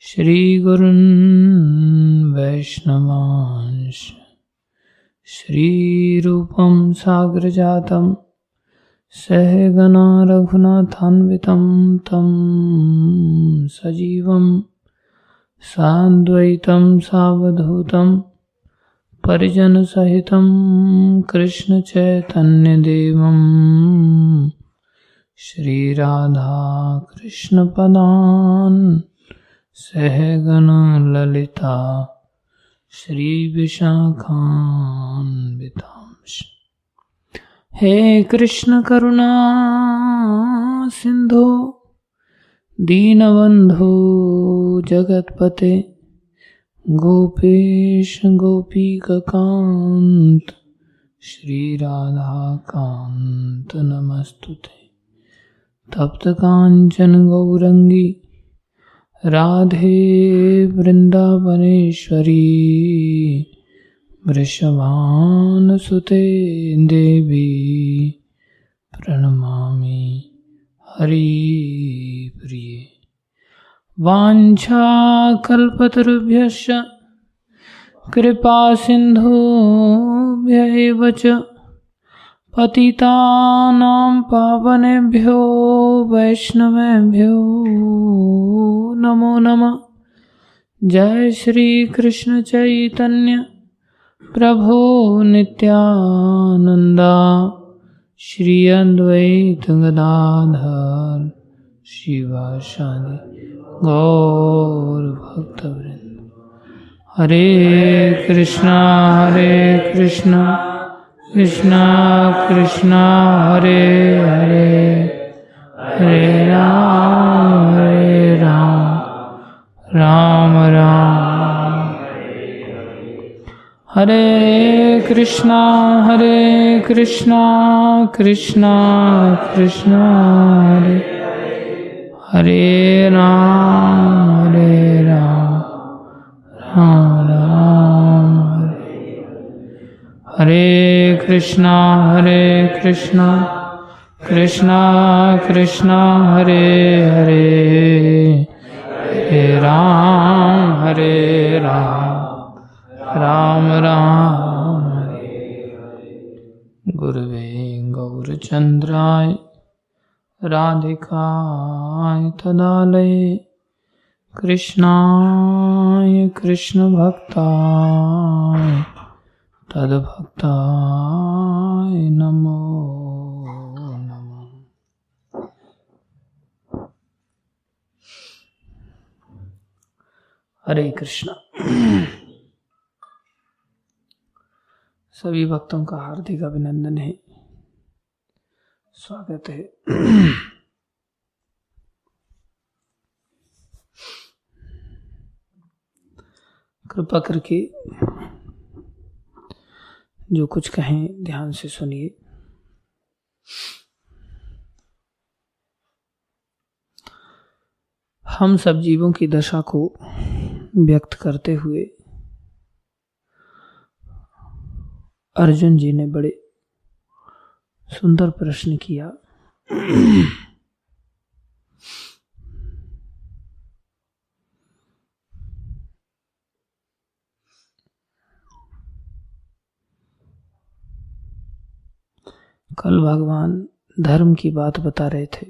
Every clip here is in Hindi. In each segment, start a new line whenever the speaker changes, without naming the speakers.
श्रीगुरुन् वैष्णवांश श्रीरूपं साग्रजातं सहगना रघुनाथान्वितं तं सजीवं साद्वैतं सावधूतं परिजनसहितं कृष्णचैतन्यदेवं श्रीराधाकृष्णपदान् सहगना ललिता श्रीविशाखान्वितांश। हे कृष्ण करुणा सिंधु दीनबंधु जगतपते गोपेश गोपीकांत श्रीराधाकांत नमस्तुते। तप्त कांचन गौरंगी राधे वृंदावनेश्वरी वृषभानुसुते देवी प्रणमामि हरिप्रिये। वाञ्छाकल्पतरुभ्यश्च कृपा सिन्धुभ्य एव च पतितानां पावनेभ्यो वैष्णवेभ्यो नमो नमः। जय श्री कृष्ण चैतन्य प्रभो नित्यानंदा श्री अद्वैत गदाधर शिवासादि गौर भक्तवृंद। हरे कृष्णा कृष्णा कृष्णा हरे हरे हरे राम राम राम हरे कृष्णा कृष्णा कृष्णा हरे हरे राम राम राम हरे कृष्णा कृष्णा कृष्णा हरे हरे हरे राम राम गुरुवे गौरचंद्राय राधिकाय तदालये कृष्णाय कृष्णभक्ताय तद्भक्ताय नमो नमः। हरे कृष्णा। सभी भक्तों का हार्दिक अभिनंदन है, स्वागत है। कृपा करके जो कुछ कहें ध्यान से सुनिए। हम सब जीवों की दशा को व्यक्त करते हुए अर्जुन जी ने बड़े सुंदर प्रश्न किया। कल भगवान धर्म की बात बता रहे थे।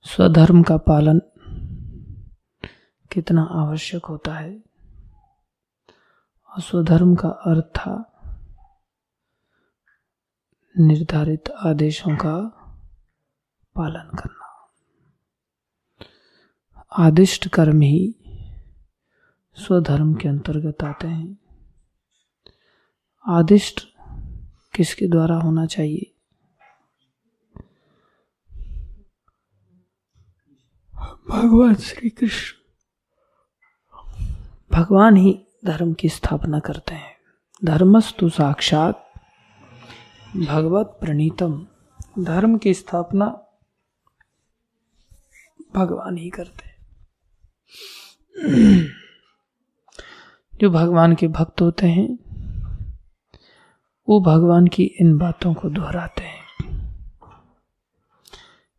स्वधर्म का पालन कितना आवश्यक होता है और स्वधर्म का अर्थ था निर्धारित आदेशों का पालन करना। आदिष्ट कर्म ही स्वधर्म के अंतर्गत आते हैं। आदिष्ट किसके द्वारा होना चाहिए? भगवान श्री कृष्ण। भगवान ही धर्म की स्थापना करते हैं। धर्मस्तु साक्षात भगवत प्रणीतम। धर्म की स्थापना भगवान ही करते हैं। जो भगवान के भक्त होते हैं वो भगवान की इन बातों को दोहराते हैं।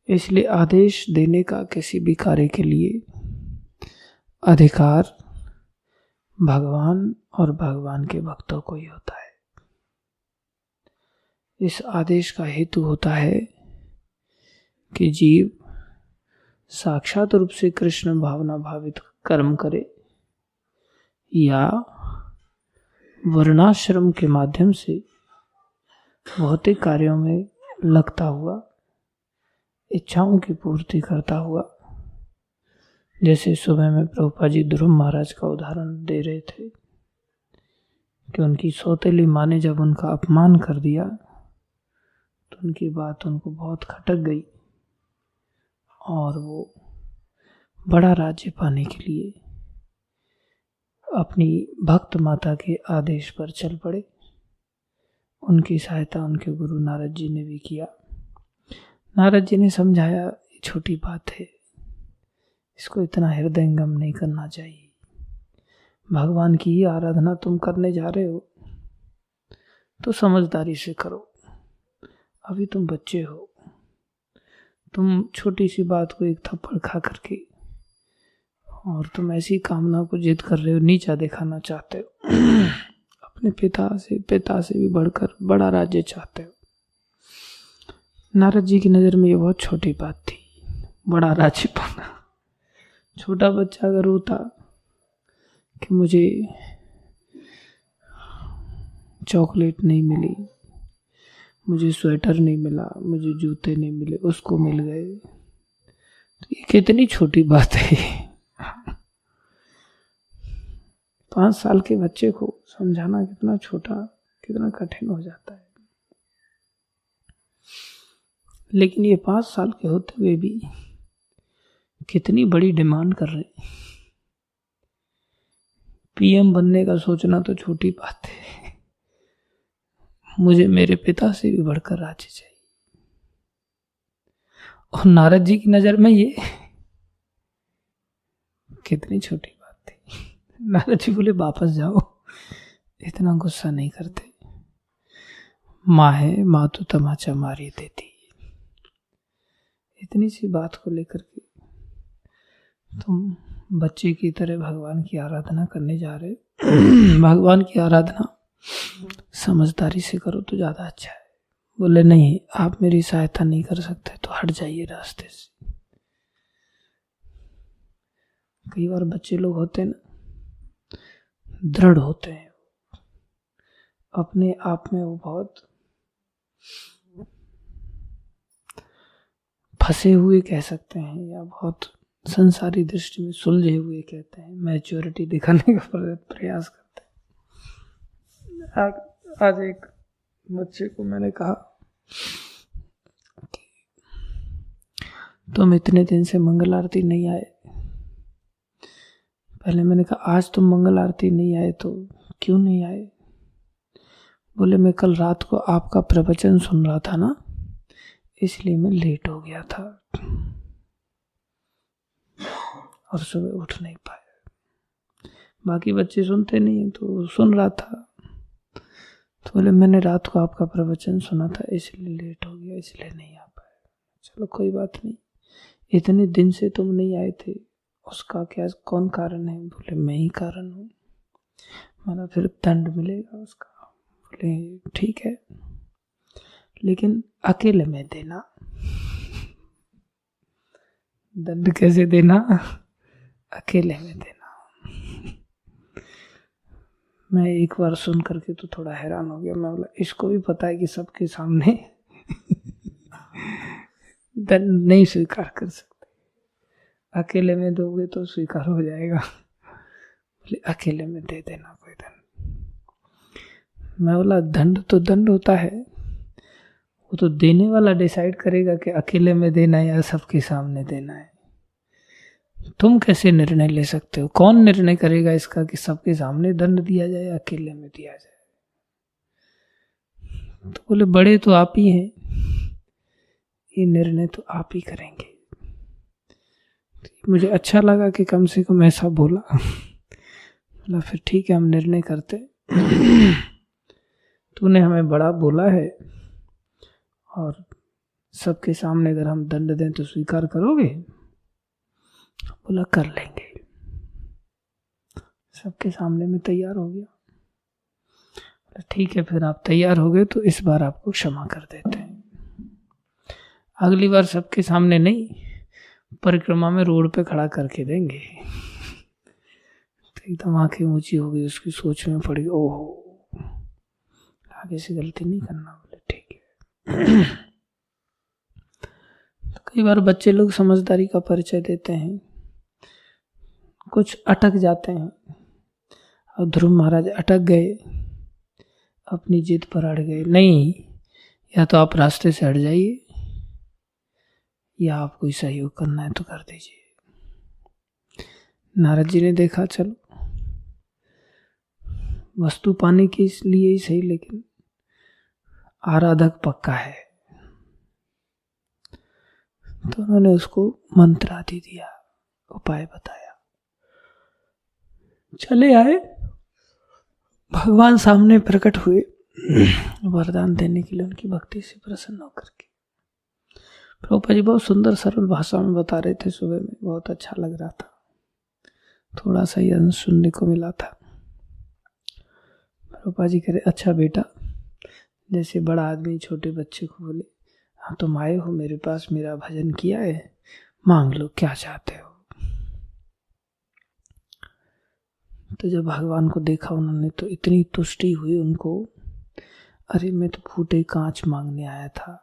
इसलिए आदेश देने का किसी भी कार्य के लिए अधिकार भगवान और भगवान के भक्तों को ही होता है। इस आदेश का हेतु होता है कि जीव साक्षात रूप से कृष्ण भावना भावित कर्म करे या वर्णाश्रम के माध्यम से भौतिक कार्यों में लगता हुआ इच्छाओं की पूर्ति करता हुआ। जैसे सुबह में प्रभुपाद जी ध्रुव महाराज का उदाहरण दे रहे थे कि उनकी सौतेली माँ ने जब उनका अपमान कर दिया तो उनकी बात उनको बहुत खटक गई और वो बड़ा राज्य पाने के लिए अपनी भक्त माता के आदेश पर चल पड़े। उनकी सहायता उनके गुरु नारद जी ने भी किया। नारद जी ने समझाया, छोटी बात है, इसको इतना हृदयंगम नहीं करना चाहिए। भगवान की ही आराधना तुम करने जा रहे हो तो समझदारी से करो। अभी तुम बच्चे हो, तुम छोटी सी बात को एक थप्पड़ खा करके और तुम ऐसी कामना को जिद कर रहे हो, नीचा दिखाना चाहते हो, अपने पिता से भी बढ़कर बड़ा राज्य चाहते हो। नारद जी की नज़र में ये बहुत छोटी बात थी, बड़ा राज्य पाना। छोटा बच्चा अगर रोता कि मुझे चॉकलेट नहीं मिली, मुझे स्वेटर नहीं मिला, मुझे जूते नहीं मिले, उसको मिल गए, तो ये कितनी छोटी बात है। 5 साल के बच्चे को समझाना कितना छोटा, कितना कठिन हो जाता है। लेकिन ये 5 साल के होते हुए भी कितनी बड़ी डिमांड कर रहे हैं। पीएम बनने का सोचना तो छोटी बात है, मुझे मेरे पिता से भी बढ़कर राज्य चाहिए। और नारद जी की नजर में ये कितनी छोटी बात थी। नारद जी बोले वापस जाओ, इतना गुस्सा नहीं करते। माँ है, माँ तो तमाचा मारी देती। इतनी सी बात को लेकर के तुम बच्चे की तरह भगवान की आराधना करने जा रहे हो। भगवान की आराधना समझदारी से करो तो ज्यादा अच्छा है। बोले नहीं, आप मेरी सहायता नहीं कर सकते तो हट जाइए रास्ते से। कई बार बच्चे लोग होते हैं ना, दृढ़ होते हैं, अपने आप में वो बहुत फंसे हुए कह सकते हैं, या बहुत संसारी दृष्टि में सुलझे हुए कहते हैं, मैच्योरिटी दिखाने का प्रयास करते हैं। आज एक बच्चे को मैंने कहा कि तुम इतने दिन से मंगल आरती नहीं आए। पहले मैंने कहा आज तुम मंगल आरती नहीं आए तो क्यों नहीं आए? बोले मैं कल रात को आपका प्रवचन सुन रहा था ना, इसलिए मैं लेट हो गया था और सुबह उठ नहीं पाया। बाकी बच्चे सुनते नहीं तो सुन रहा था, तो बोले मैंने रात को आपका प्रवचन सुना था इसलिए लेट हो गया, इसलिए नहीं आ पाया। चलो कोई बात नहीं, इतने दिन से तुम नहीं आए थे, उसका क्या कौन कारण है? बोले मैं ही कारण हूँ। माना फिर दंड मिलेगा उसका। बोले ठीक है, लेकिन अकेले में देना। दंड कैसे देना? अकेले में देना। मैं एक बार सुन करके तो थोड़ा हैरान हो गया। मैं बोला इसको भी पता है कि सबके सामने दंड नहीं स्वीकार कर सकते, अकेले में दोगे तो स्वीकार हो जाएगा। बोले अकेले में दे देना कोई दंड। मैं बोला दंड तो दंड होता है, वो तो देने वाला डिसाइड करेगा कि अकेले में देना है या सबके सामने देना है। तुम कैसे निर्णय ले सकते हो? कौन निर्णय करेगा इसका कि सबके सामने दंड दिया जाए या अकेले में दिया जाए? तो बोले बड़े तो आप ही हैं, ये निर्णय तो आप ही करेंगे। मुझे अच्छा लगा कि कम से कम ऐसा बोला। बोला फिर ठीक है, हम निर्णय करते। तूने हमें बड़ा बोला है और सबके सामने अगर हम दंड दें तो स्वीकार करोगे? बोला कर लेंगे। सबके सामने में तैयार हो गया। ठीक है, फिर आप तैयार हो गए तो इस बार आपको क्षमा कर देते हैं। अगली बार सबके सामने नहीं, परिक्रमा में रोड पे खड़ा करके देंगे। तो एकदम आंखें ऊंची हो गई, उसकी सोच में पड़ी, ओहो आगे से गलती नहीं करना। बोले ठीक है। तो कई बार बच्चे लोग समझदारी का परिचय देते हैं, कुछ अटक जाते हैं। और ध्रुव महाराज अटक गए, अपनी जिद पर अड़ गए। नहीं, या तो आप रास्ते से हट जाइए, या आप कोई सहयोग करना है तो कर दीजिए। नारद जी ने देखा चलो वस्तु पाने के लिए ही सही, लेकिन आराधक पक्का है, तो उन्होंने उसको मंत्र आदि दिया, उपाय बताया। चले आए, भगवान सामने प्रकट हुए वरदान देने के लिए, उनकी भक्ति से प्रसन्न होकर के। प्रभुपाद जी बहुत सुंदर सरल भाषा में बता रहे थे, सुबह में बहुत अच्छा लग रहा था। थोड़ा सा ये सुनने को मिला था। प्रभुपाद जी कह रहे, अच्छा बेटा, जैसे बड़ा आदमी छोटे बच्चे को बोले, हाँ तुम आए हो मेरे पास, मेरा भजन किया है, मांग लो क्या चाहते हो। तो जब भगवान को देखा उन्होंने तो इतनी तुष्टि हुई उनको, अरे मैं तो फूटे कांच मांगने आया था,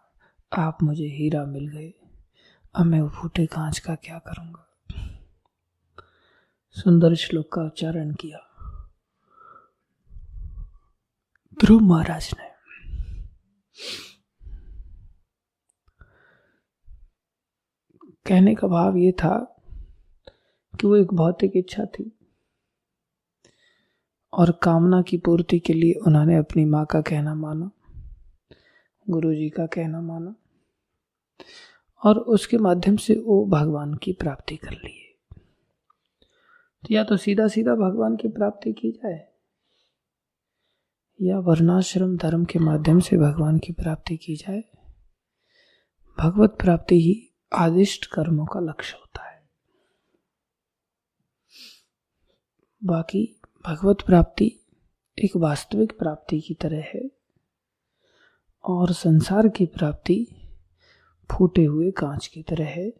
आप मुझे हीरा मिल गए, अब मैं वो फूटे कांच का क्या करूंगा। सुंदर श्लोक का उच्चारण किया ध्रुव महाराज ने। कहने का भाव ये था कि वो एक भौतिक इच्छा थी और कामना की पूर्ति के लिए उन्होंने अपनी माँ का कहना माना, गुरुजी का कहना माना, और उसके माध्यम से वो भगवान की प्राप्ति कर लिए। तो या तो सीधा सीधा भगवान की प्राप्ति की जाए, या वर्णाश्रम धर्म के माध्यम से भगवान की प्राप्ति की जाए। भगवत प्राप्ति ही आदिष्ट कर्मों का लक्ष्य होता है। बाकी भगवत प्राप्ति एक वास्तविक प्राप्ति की तरह है, और संसार की प्राप्ति फूटे हुए कांच की तरह है,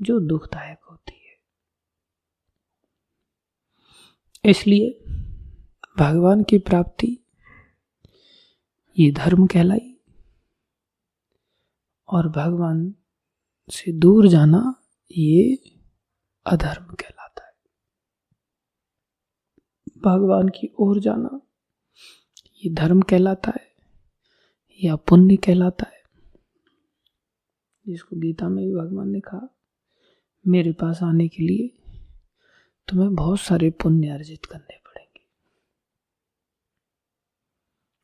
जो दुखदायक होती है। इसलिए भगवान की प्राप्ति ये धर्म कहलाई, और भगवान से दूर जाना ये अधर्म कहलाता है। भगवान की ओर जाना ये धर्म कहलाता है या पुण्य कहलाता है, जिसको गीता में भी भगवान ने कहा, मेरे पास आने के लिए तुम्हें बहुत सारे पुण्य अर्जित करने पड़ेंगे।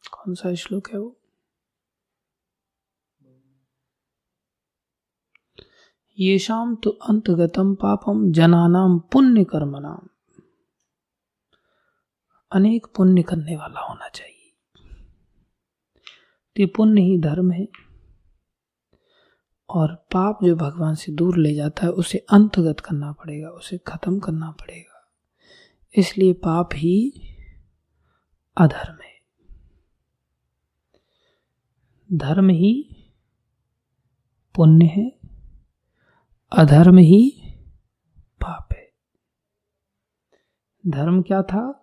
कौन सा श्लोक है वो? येषाम तो अंतगतम पापम जनानाम पुण्य कर्मणाम। अनेक पुण्य करने वाला होना चाहिए। तो ये पुण्य ही धर्म है, और पाप जो भगवान से दूर ले जाता है उसे अंतगत करना पड़ेगा, उसे खत्म करना पड़ेगा। इसलिए पाप ही अधर्म है, धर्म ही पुण्य है, अधर्म ही पाप है। धर्म क्या था?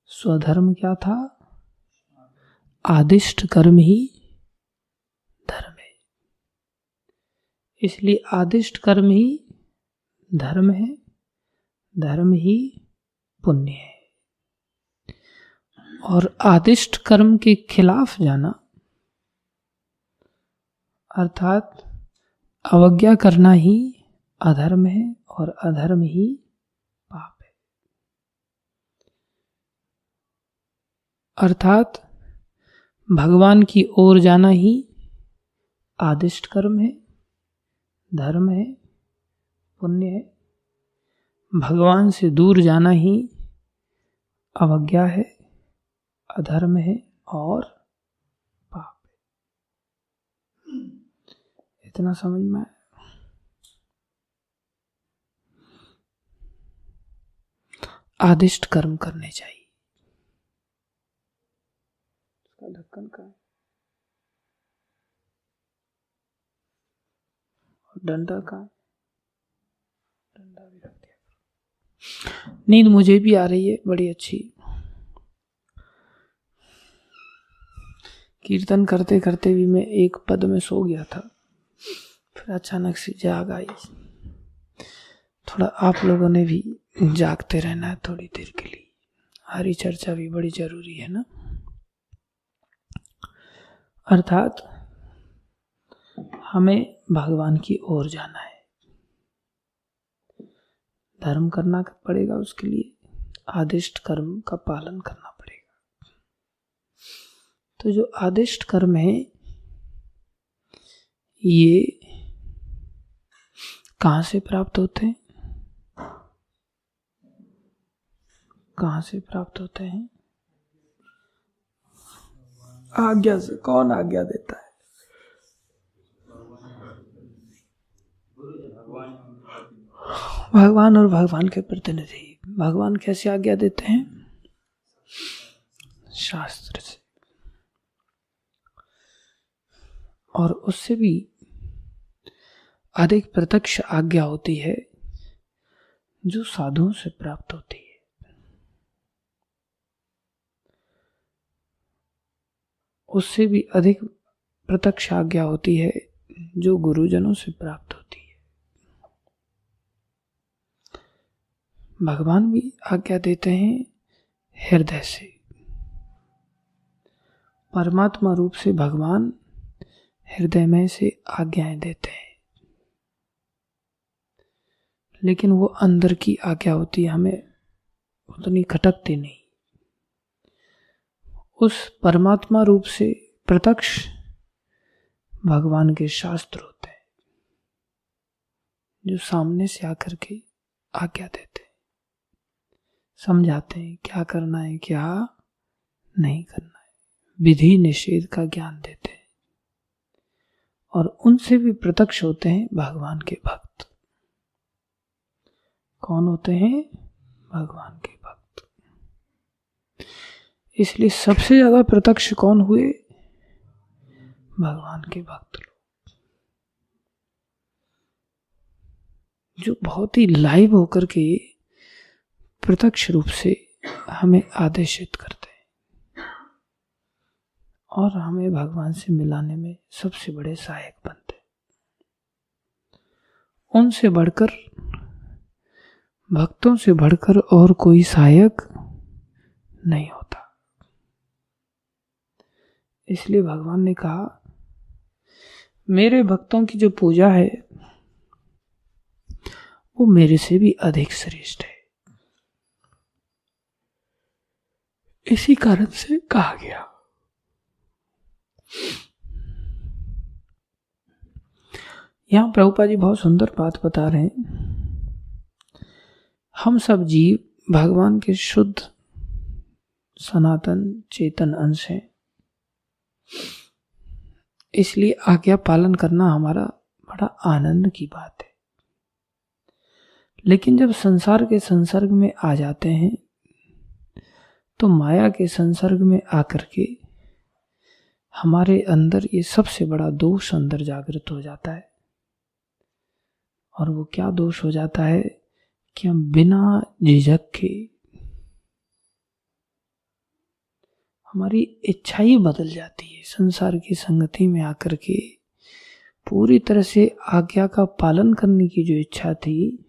स्वधर्म क्या था? आदिष्ट कर्म ही धर्म है। इसलिए आदिष्ट कर्म ही धर्म है, धर्म ही पुण्य है। और आदिष्ट कर्म के खिलाफ जाना अर्थात अवज्ञा करना ही अधर्म है, और अधर्म ही पाप है। अर्थात भगवान की ओर जाना ही आदिष्ट कर्म है, धर्म है, पुण्य है। भगवान से दूर जाना ही अवज्ञा है, अधर्म है और पाप है। इतना समझ में आया? आदिष्ट कर्म करने चाहिए। उसका ढक्कन का है और डंडा का है, डंडा भी रख दिया। नींद मुझे भी आ रही है बड़ी अच्छी। कीर्तन करते करते भी मैं एक पद में सो गया था, फिर अचानक से जाग आई। थोड़ा आप लोगों ने भी जागते रहना है थोड़ी देर के लिए। हरी चर्चा भी बड़ी जरूरी है ना। अर्थात हमें भगवान की ओर जाना है, धर्म करना पड़ेगा, उसके लिए आदिष्ट कर्म का पालन करना पड़ेगा। तो जो आदिष्ट कर्म है ये कहाँ से प्राप्त होते हैं? कहाँ से प्राप्त होते हैं? आज्ञा से। कौन आज्ञा देता है? भगवान और भगवान के प्रतिनिधि। भगवान कैसे आज्ञा देते हैं? शास्त्र से। और उससे भी अधिक प्रत्यक्ष आज्ञा होती है जो साधुओं से प्राप्त होती है। उससे भी अधिक प्रत्यक्ष आज्ञा होती है जो गुरुजनों से प्राप्त होती है। भगवान भी आज्ञा देते हैं हृदय से। परमात्मा रूप से भगवान हृदय में से आज्ञाएं देते हैं, लेकिन वो अंदर की आज्ञा होती है, हमें उतनी खटकती नहीं। उस परमात्मा रूप से प्रत्यक्ष भगवान के शास्त्र होते हैं जो सामने से आकर के आज्ञा देते हैं, समझाते हैं क्या करना है क्या नहीं करना है, विधि निषेध का ज्ञान देते हैं। और उनसे भी प्रत्यक्ष होते हैं भगवान के भक्त। कौन होते हैं? भगवान के भक्त। इसलिए सबसे ज्यादा प्रत्यक्ष कौन हुए? भगवान के भक्त लोग, जो बहुत ही लाइव होकर के प्रत्यक्ष रूप से हमें आदेशित करते हैं और हमें भगवान से मिलाने में सबसे बड़े सहायक बनते हैं। उनसे बढ़कर, भक्तों से बढ़कर और कोई सहायक नहीं होता। इसलिए भगवान ने कहा मेरे भक्तों की जो पूजा है वो मेरे से भी अधिक श्रेष्ठ है। इसी कारण से कहा गया। यहां प्रभुपाद जी बहुत सुंदर बात बता रहे हैं। हम सब जीव भगवान के शुद्ध सनातन चेतन अंश हैं, इसलिए आज्ञा पालन करना हमारा बड़ा आनंद की बात है। लेकिन जब संसार के संसर्ग में आ जाते हैं तो माया के संसर्ग में आकर के हमारे अंदर ये सबसे बड़ा दोष अंदर जागृत हो जाता है। और वो क्या दोष हो जाता है कि हम बिना झिझक के, हमारी इच्छा ही बदल जाती है। संसार की संगति में आकर के पूरी तरह से आज्ञा का पालन करने की जो इच्छा थी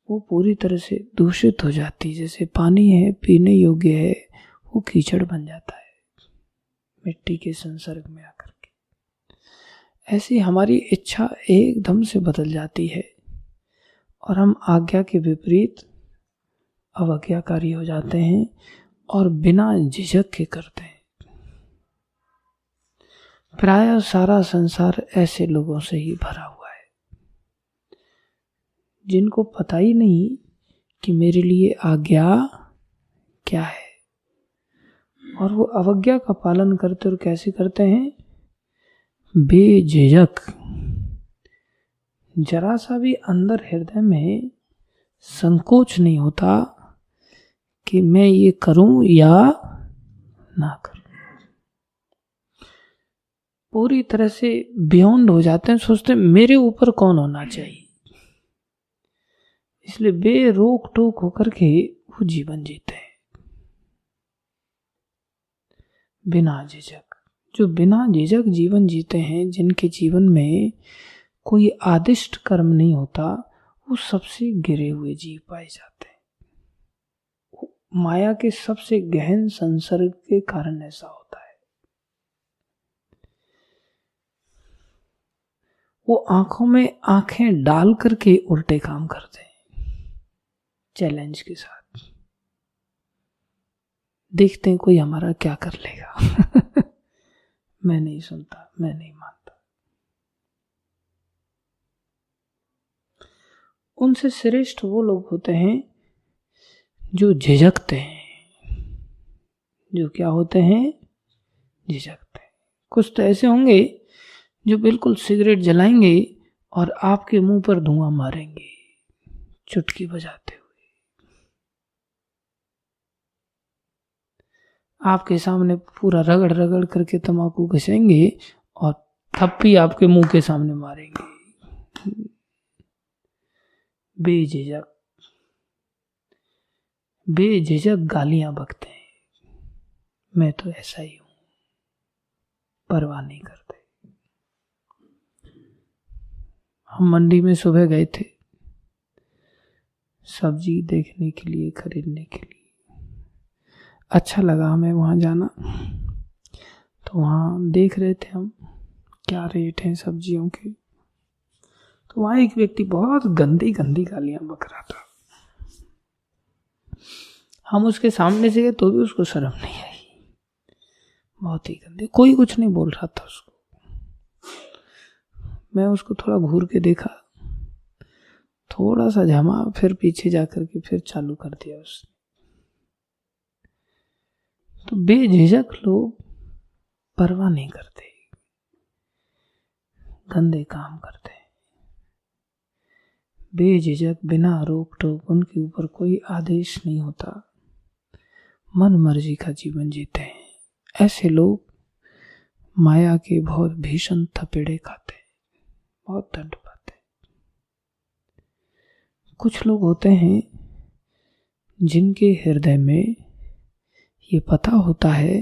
वो पूरी तरह से दूषित हो जाती है। जैसे पानी है, पीने योग्य है, वो कीचड़ बन जाता है मिट्टी के संसर्ग में आकर के। ऐसी हमारी इच्छा एकदम से बदल जाती है और हम आज्ञा के विपरीत अवज्ञाकारी हो जाते हैं और बिना झिझक के करते हैं। प्रायः सारा संसार ऐसे लोगों से ही भरा हुआ है जिनको पता ही नहीं कि मेरे लिए आज्ञा क्या है, और वो अवज्ञा का पालन करते और कैसे करते हैं? बेझिझक जरा सा भी अंदर हृदय में संकोच नहीं होता कि मैं ये करूं या ना करूं। पूरी तरह से बियॉन्ड हो जाते हैं, सोचते हैं मेरे ऊपर कौन होना चाहिए। इसलिए बेरोक टोक होकर के वो जीवन जीते हैं बिना झिझक। जो बिना झिझक जीवन जीते हैं, जिनके जीवन में कोई आदिष्ट कर्म नहीं होता, वो सबसे गिरे हुए जीव पाए जाते हैं। माया के सबसे गहन संसर्ग के कारण ऐसा होता है। वो आंखों में आंखें डाल करके उल्टे काम करते हैं चैलेंज के साथ। देखते हैं कोई हमारा क्या कर लेगा। मैं नहीं सुनता, मैं नहीं मानता। उनसे श्रेष्ठ वो लोग होते हैं जो झिझकते हैं। जो क्या होते हैं? झिझकते हैं। कुछ तो ऐसे होंगे जो बिल्कुल सिगरेट जलाएंगे और आपके मुंह पर धुआं मारेंगे चुटकी बजाते हुए। आपके सामने पूरा रगड़ रगड़ करके तंबाकू घसेंगे और थप्पी आपके मुंह के सामने मारेंगे बेझिझक। बेझिझक गालियां बकते हैं, मैं तो ऐसा ही हूं, परवाह नहीं करते। हम मंडी में सुबह गए थे सब्जी देखने के लिए, खरीदने के लिए। अच्छा लगा हमें वहां जाना। तो वहां देख रहे थे हम क्या रेट हैं सब्जियों के। तो वहां एक व्यक्ति बहुत गंदी गंदी गालियां बक रहा था। हम उसके सामने से गए तो भी उसको शर्म नहीं आई, बहुत ही गंदी। कोई कुछ नहीं बोल रहा था उसको। मैं उसको थोड़ा घूर के देखा, थोड़ा सा झमा, फिर पीछे जाकर के फिर चालू कर दिया उसने। तो बेझिझक लोग परवाह नहीं करते, गंदे काम करते हैं बेझिझक, बिना रोक टोक। उनके ऊपर कोई आदेश नहीं होता, मन मर्जी का जीवन जीते हैं। ऐसे लोग माया के बहुत भीषण थपेड़े खाते हैं, बहुत दंड पाते हैं। कुछ लोग होते हैं जिनके हृदय में ये पता होता है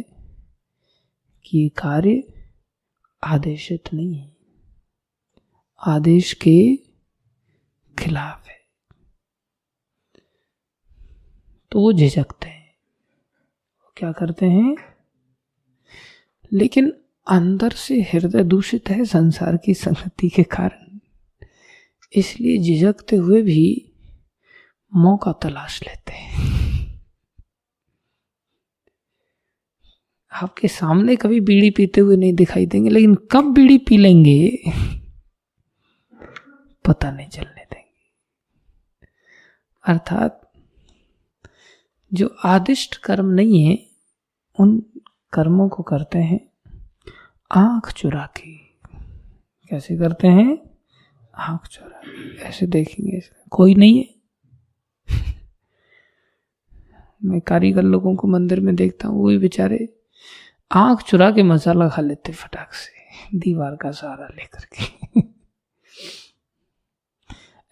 कि ये कार्य आदेशित नहीं है, आदेश के खिलाफ है, तो वो झिझकते हैं। क्या करते हैं? लेकिन अंदर से हृदय दूषित है संसार की संगति के कारण, इसलिए झिझकते हुए भी मौका तलाश लेते हैं। आपके सामने कभी बीड़ी पीते हुए नहीं दिखाई देंगे, लेकिन कब बीड़ी पी लेंगे पता नहीं चलने देंगे। अर्थात जो आदिष्ट कर्म नहीं है, उन कर्मों को करते हैं आंख चुरा के। कैसे करते हैं? आंख चुरा के। ऐसे देखेंगे कोई नहीं है। मैं कारीगर लोगों को मंदिर में देखता हूँ, वो भी बेचारे आंख चुरा के मसाला खा लेते फटाक से, दीवार का सहारा लेकर के।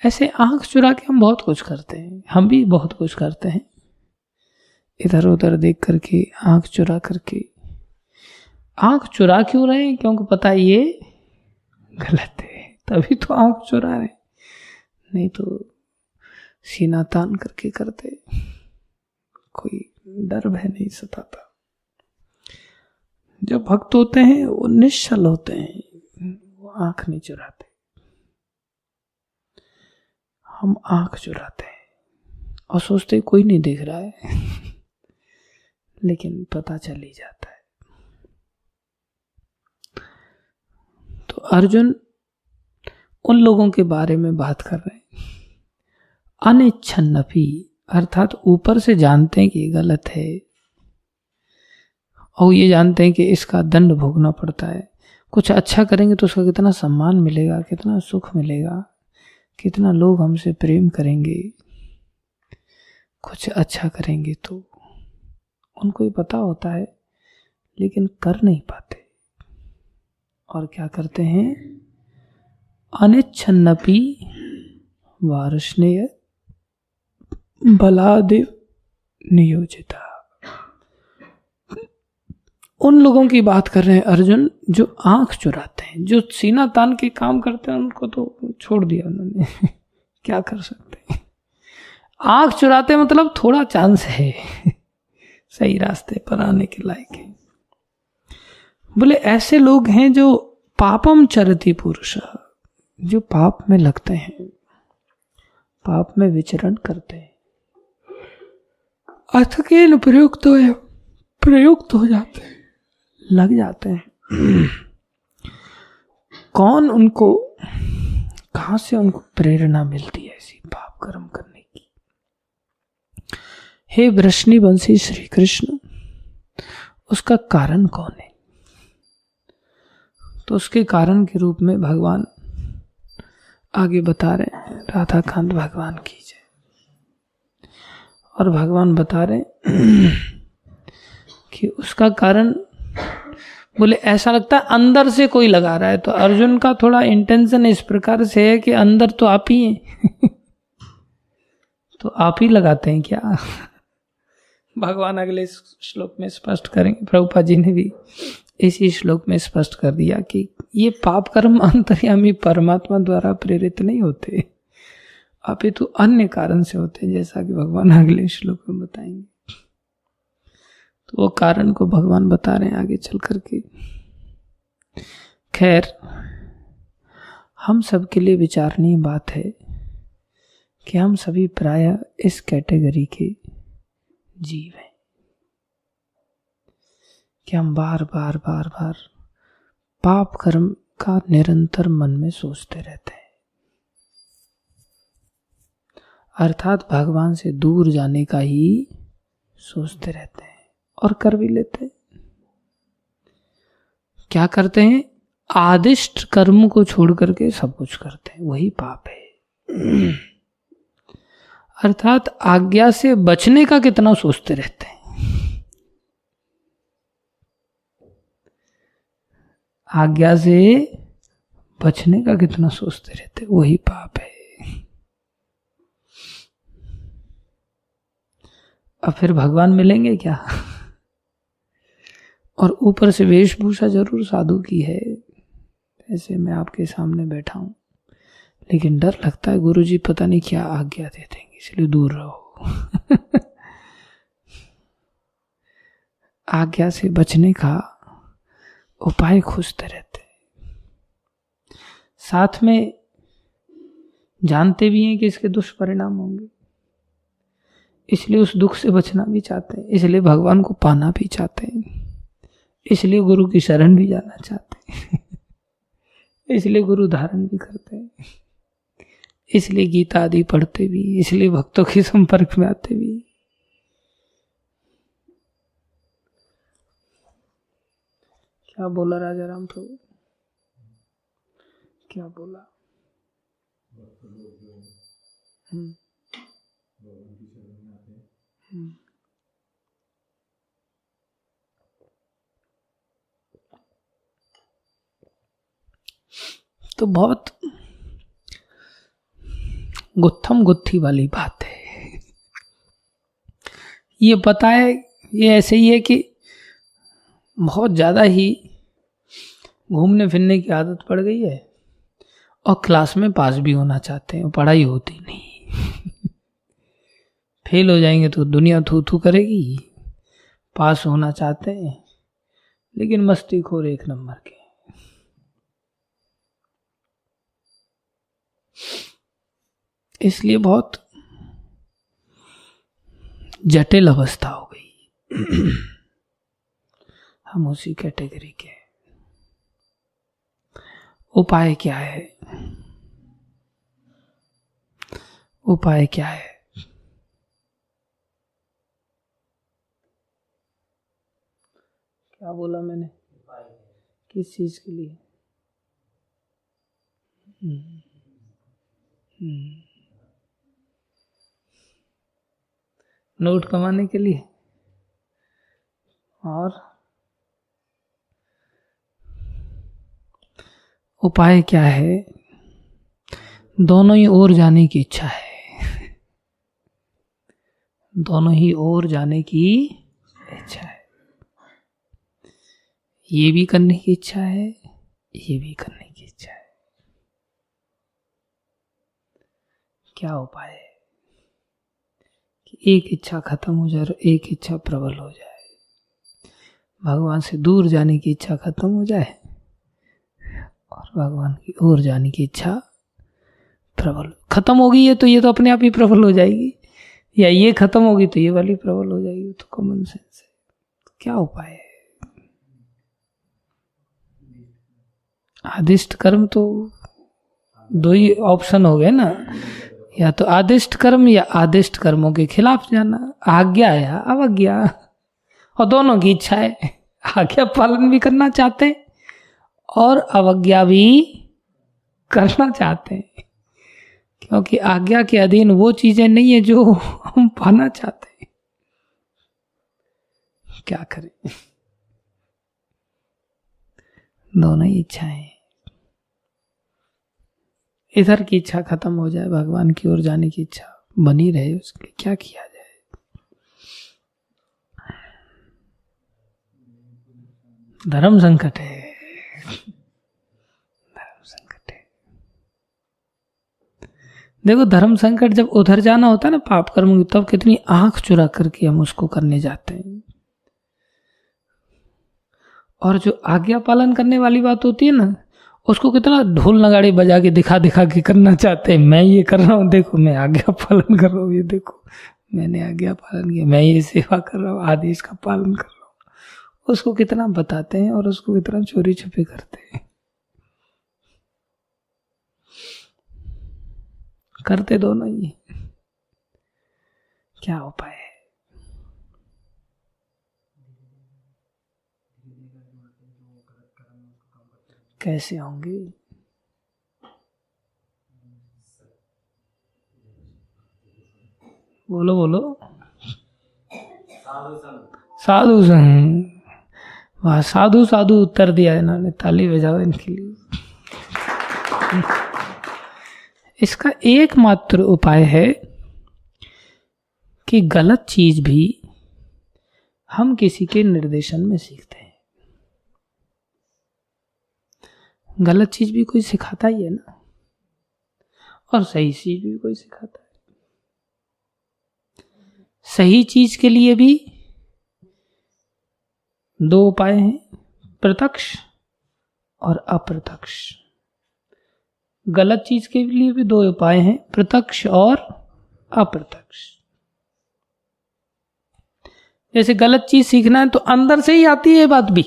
ऐसे आंख चुरा के हम बहुत कुछ करते हैं। हम भी बहुत कुछ करते हैं, इधर उधर देख करके, आंख चुरा करके। आंख चुरा क्यों रहे हैं? क्योंकि पता है ये गलत है, तभी तो आंख चुरा रहे, नहीं तो सीना तान करके करते, कोई डर भय नहीं सताता। जब भक्त होते हैं वो निश्चल होते हैं, वो आंख नहीं चुराते। हम आंख चुराते हैं और सोचते कोई नहीं देख रहा है, लेकिन पता चल ही जाता है। तो अर्जुन उन लोगों के बारे में बात कर रहे हैं, अनिच्छन्नपि, अर्थात ऊपर से जानते हैं कि ये गलत है, और ये जानते हैं कि इसका दंड भोगना पड़ता है। कुछ अच्छा करेंगे तो उसका कितना सम्मान मिलेगा, कितना सुख मिलेगा, कितना लोग हमसे प्रेम करेंगे, कुछ अच्छा करेंगे तो उनको ही पता होता है, लेकिन कर नहीं पाते। और क्या करते हैं? अनिच्छन्नपि वार्ष्णेय बलादेव नियोजिता। उन लोगों की बात कर रहे हैं अर्जुन जो आंख चुराते हैं, जो सीना तान के काम करते हैं, उनको तो छोड़ दिया उन्होंने। क्या कर सकते हैं? आंख चुराते मतलब थोड़ा चांस है सही रास्ते पर आने के लायक है। बोले ऐसे लोग हैं जो पापम चरति पुरुष, जो पाप में लगते हैं, पाप में विचरण करते हैं, अथकेन प्रयुक्त हो जाते हैं, लग जाते हैं। कौन उनको, कहां से उनको प्रेरणा मिलती है ऐसी पाप कर्म करने की? हे वृष्णिवंशी श्री कृष्ण, उसका कारण कौन है? तो उसके कारण के रूप में भगवान आगे बता रहे हैं, राधा कांत भगवान की जय। और भगवान बता रहे कि उसका कारण, बोले ऐसा लगता है अंदर से कोई लगा रहा है। तो अर्जुन का थोड़ा इंटेंशन इस प्रकार से है कि अंदर तो आप ही हैं तो आप ही लगाते हैं क्या? भगवान अगले श्लोक में स्पष्ट करेंगे, प्रभुपाद जी ने भी इसी श्लोक में स्पष्ट कर दिया कि ये पाप कर्म अंतर्यामी परमात्मा द्वारा प्रेरित नहीं होते, अपितु अन्य कारण से होते हैं, जैसा कि भगवान अगले श्लोक में बताएंगे। तो वो कारण को भगवान बता रहे हैं आगे चल करके। खैर, हम सबके लिए विचारणीय बात है कि हम सभी प्रायः इस कैटेगरी के जीव हैं कि हम बार बार पाप कर्म का निरंतर मन में सोचते रहते हैं, अर्थात भगवान से दूर जाने का ही सोचते रहते हैं और कर भी लेते हैं। क्या करते हैं? आदिष्ट कर्म को छोड़ करके सब कुछ करते हैं, वही पाप है। अर्थात आज्ञा से बचने का कितना सोचते रहते हैं, आज्ञा से बचने का कितना सोचते रहते, वही पाप है। अब फिर भगवान मिलेंगे क्या? और ऊपर से वेशभूषा जरूर साधु की है, ऐसे मैं आपके सामने बैठा हूं, लेकिन डर लगता है गुरुजी पता नहीं क्या आज्ञा दे देंगे, इसलिए दूर रहो। आज्ञा से बचने का उपाय खोजते रहते, साथ में जानते भी हैं कि इसके दुष्परिणाम होंगे, इसलिए उस दुख से बचना भी चाहते हैं, इसलिए भगवान को पाना भी चाहते हैं, इसलिए गुरु की शरण भी जाना चाहते हैं, इसलिए गुरु धारण भी करते हैं, इसलिए गीता आदि पढ़ते भी, इसलिए भक्तों के संपर्क में आते भी। क्या बोला राजा राम प्रभु? क्या बोला? तो बहुत गुत्थम गुत्थी वाली बात है। ये पता है, ये ऐसे ही है कि बहुत ज़्यादा ही घूमने फिरने की आदत पड़ गई है और क्लास में पास भी होना चाहते हैं, पढ़ाई होती नहीं। फेल हो जाएंगे तो दुनिया थू थू करेगी, पास होना चाहते हैं लेकिन मस्तीखोर एक नंबर के। इसलिए बहुत जटिल अवस्था हो गई। हम उसी कैटेगरी के। उपाय क्या है? उपाय क्या है? क्या बोला मैंने? किस चीज के लिए? नोट कमाने के लिए। और उपाय क्या है? दोनों ही ओर जाने की इच्छा है, दोनों ही ओर जाने की इच्छा है। ये भी करने की इच्छा है, ये भी करने की इच्छा है। क्या उपाय है कि एक इच्छा खत्म हो जाए और एक इच्छा प्रबल हो जाए? भगवान से दूर जाने की इच्छा खत्म हो जाए और भगवान की ओर जाने की इच्छा प्रबल। खत्म होगी ये तो अपने आप ही प्रबल हो जाएगी, या ये खत्म होगी तो ये वाली प्रबल हो जाएगी। तो कॉमन सेंस है। क्या उपाय है? आदिष्ट कर्म तो दो ही ऑप्शन हो गए ना, या तो आदिष्ट कर्म या आदिष्ट कर्मों के खिलाफ जाना, आज्ञा या अवज्ञा। और दोनों की इच्छा है, आज्ञा पालन भी करना चाहते हैं और अवज्ञा भी करना चाहते हैं, क्योंकि आज्ञा के अधीन वो चीजें नहीं है जो हम पाना चाहते हैं। क्या करें? दोनों ही इच्छाएं। इधर की इच्छा खत्म हो जाए, भगवान की ओर जाने की इच्छा बनी रहे, उसके लिए क्या किया जाए? धर्म संकट है, धर्म संकट है। देखो, धर्म संकट जब उधर जाना होता है ना पाप कर्म की, तब कितनी आंख चुरा करके हम उसको करने जाते हैं। और जो आज्ञा पालन करने वाली बात होती है ना, उसको कितना ढोल नगाड़े बजा के दिखा दिखा के करना चाहते हैं। मैं ये कर रहा हूँ, देखो मैं आज्ञा पालन कर रहा हूँ, ये देखो मैंने आज्ञा पालन किया, मैं ये सेवा कर रहा हूँ, आदेश का पालन कर रहा हूँ। उसको कितना बताते हैं और उसको कितना चोरी छुपे करते हैं। करते दोनों ही। क्या उपाय है? कैसे होंगे? बोलो बोलो। साधु संग। वाह, साधु साधु उत्तर दिया इन्होंने, ताली बजाओ इनके लिए। इसका एकमात्र उपाय है कि गलत चीज भी हम किसी के निर्देशन में सीखते हैं। गलत चीज भी कोई सिखाता ही है ना, और सही चीज भी कोई सिखाता है। सही चीज के लिए भी दो उपाय हैं, प्रत्यक्ष और अप्रत्यक्ष। गलत चीज के लिए भी दो उपाय हैं, प्रत्यक्ष और अप्रत्यक्ष। जैसे गलत चीज सीखना है तो अंदर से ही आती है ये बात भी,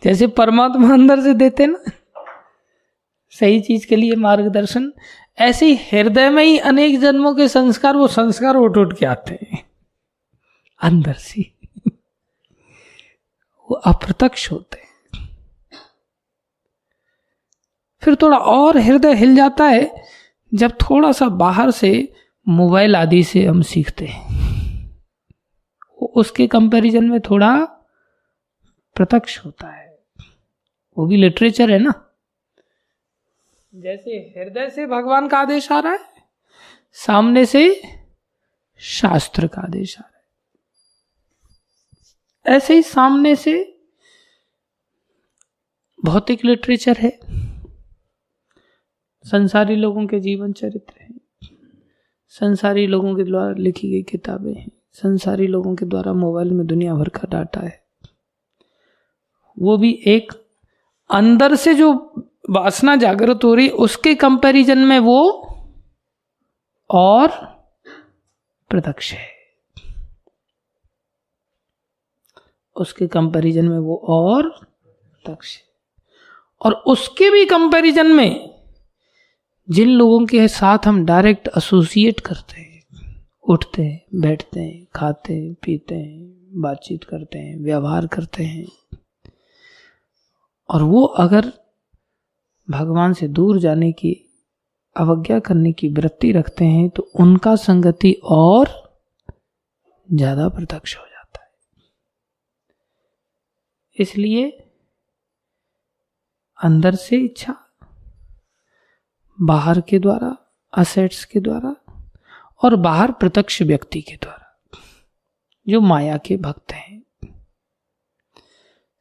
जैसे परमात्मा अंदर से देते ना सही चीज के लिए मार्गदर्शन, ऐसे ही हृदय में ही अनेक जन्मों के संस्कार, वो संस्कार उठ के आते हैं अंदर से। वो अप्रत्यक्ष होते हैं। फिर थोड़ा और हृदय हिल जाता है जब थोड़ा सा बाहर से मोबाइल आदि से हम सीखते हैं, उसके कंपैरिजन में थोड़ा प्रत्यक्ष होता है। वो भी लिटरेचर है ना। जैसे हृदय से भगवान का आदेश आ रहा है, सामने से शास्त्र का आदेश आ रहा है, ऐसे ही सामने से भौतिक लिटरेचर है, संसारी लोगों के जीवन चरित्र है, संसारी लोगों के द्वारा लिखी गई किताबें हैं, संसारी लोगों के द्वारा मोबाइल में दुनिया भर का डाटा है। वो भी एक अंदर से जो वासना जागृत हो रही, उसके कंपैरिजन में वो और प्रत्यक्ष है, उसके कंपैरिजन में वो और प्रत्यक्ष है। और उसके भी कंपैरिजन में जिन लोगों के साथ हम डायरेक्ट एसोसिएट करते हैं, उठते हैं, बैठते हैं, खाते हैं, पीते हैं, बातचीत करते हैं, व्यवहार करते हैं, और वो अगर भगवान से दूर जाने की अवज्ञा करने की वृत्ति रखते हैं तो उनका संगति और ज्यादा प्रत्यक्ष हो जाता है। इसलिए अंदर से इच्छा, बाहर के द्वारा, असेट्स के द्वारा, और बाहर प्रत्यक्ष व्यक्ति के द्वारा, जो माया के भक्त हैं।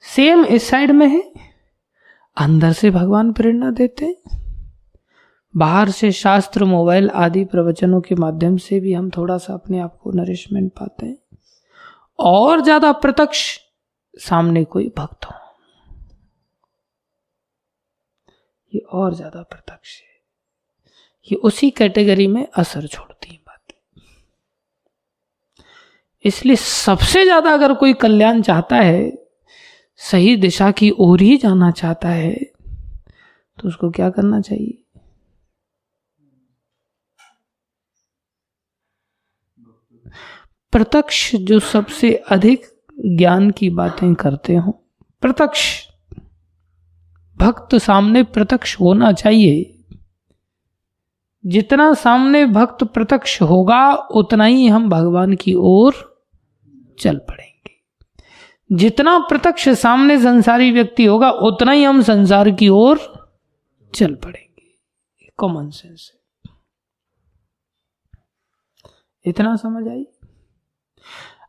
सेम इस साइड में है, अंदर से भगवान प्रेरणा देते हैं, बाहर से शास्त्र, मोबाइल आदि प्रवचनों के माध्यम से भी हम थोड़ा सा अपने आप को नरिशमेंट पाते हैं, और ज्यादा प्रत्यक्ष सामने कोई भक्त हो, ये और ज्यादा प्रत्यक्ष है। ये उसी कैटेगरी में असर छोड़ती हैं बातें। इसलिए सबसे ज्यादा अगर कोई कल्याण चाहता है, सही दिशा की ओर ही जाना चाहता है, तो उसको क्या करना चाहिए? प्रत्यक्ष जो सबसे अधिक ज्ञान की बातें करते हो, प्रत्यक्ष भक्त सामने प्रत्यक्ष होना चाहिए। जितना सामने भक्त प्रत्यक्ष होगा उतना ही हम भगवान की ओर चल पड़ेंगे। जितना प्रत्यक्ष सामने संसारी व्यक्ति होगा उतना ही हम संसार की ओर चल पड़ेंगे। कॉमन सेंस है, इतना समझ आई।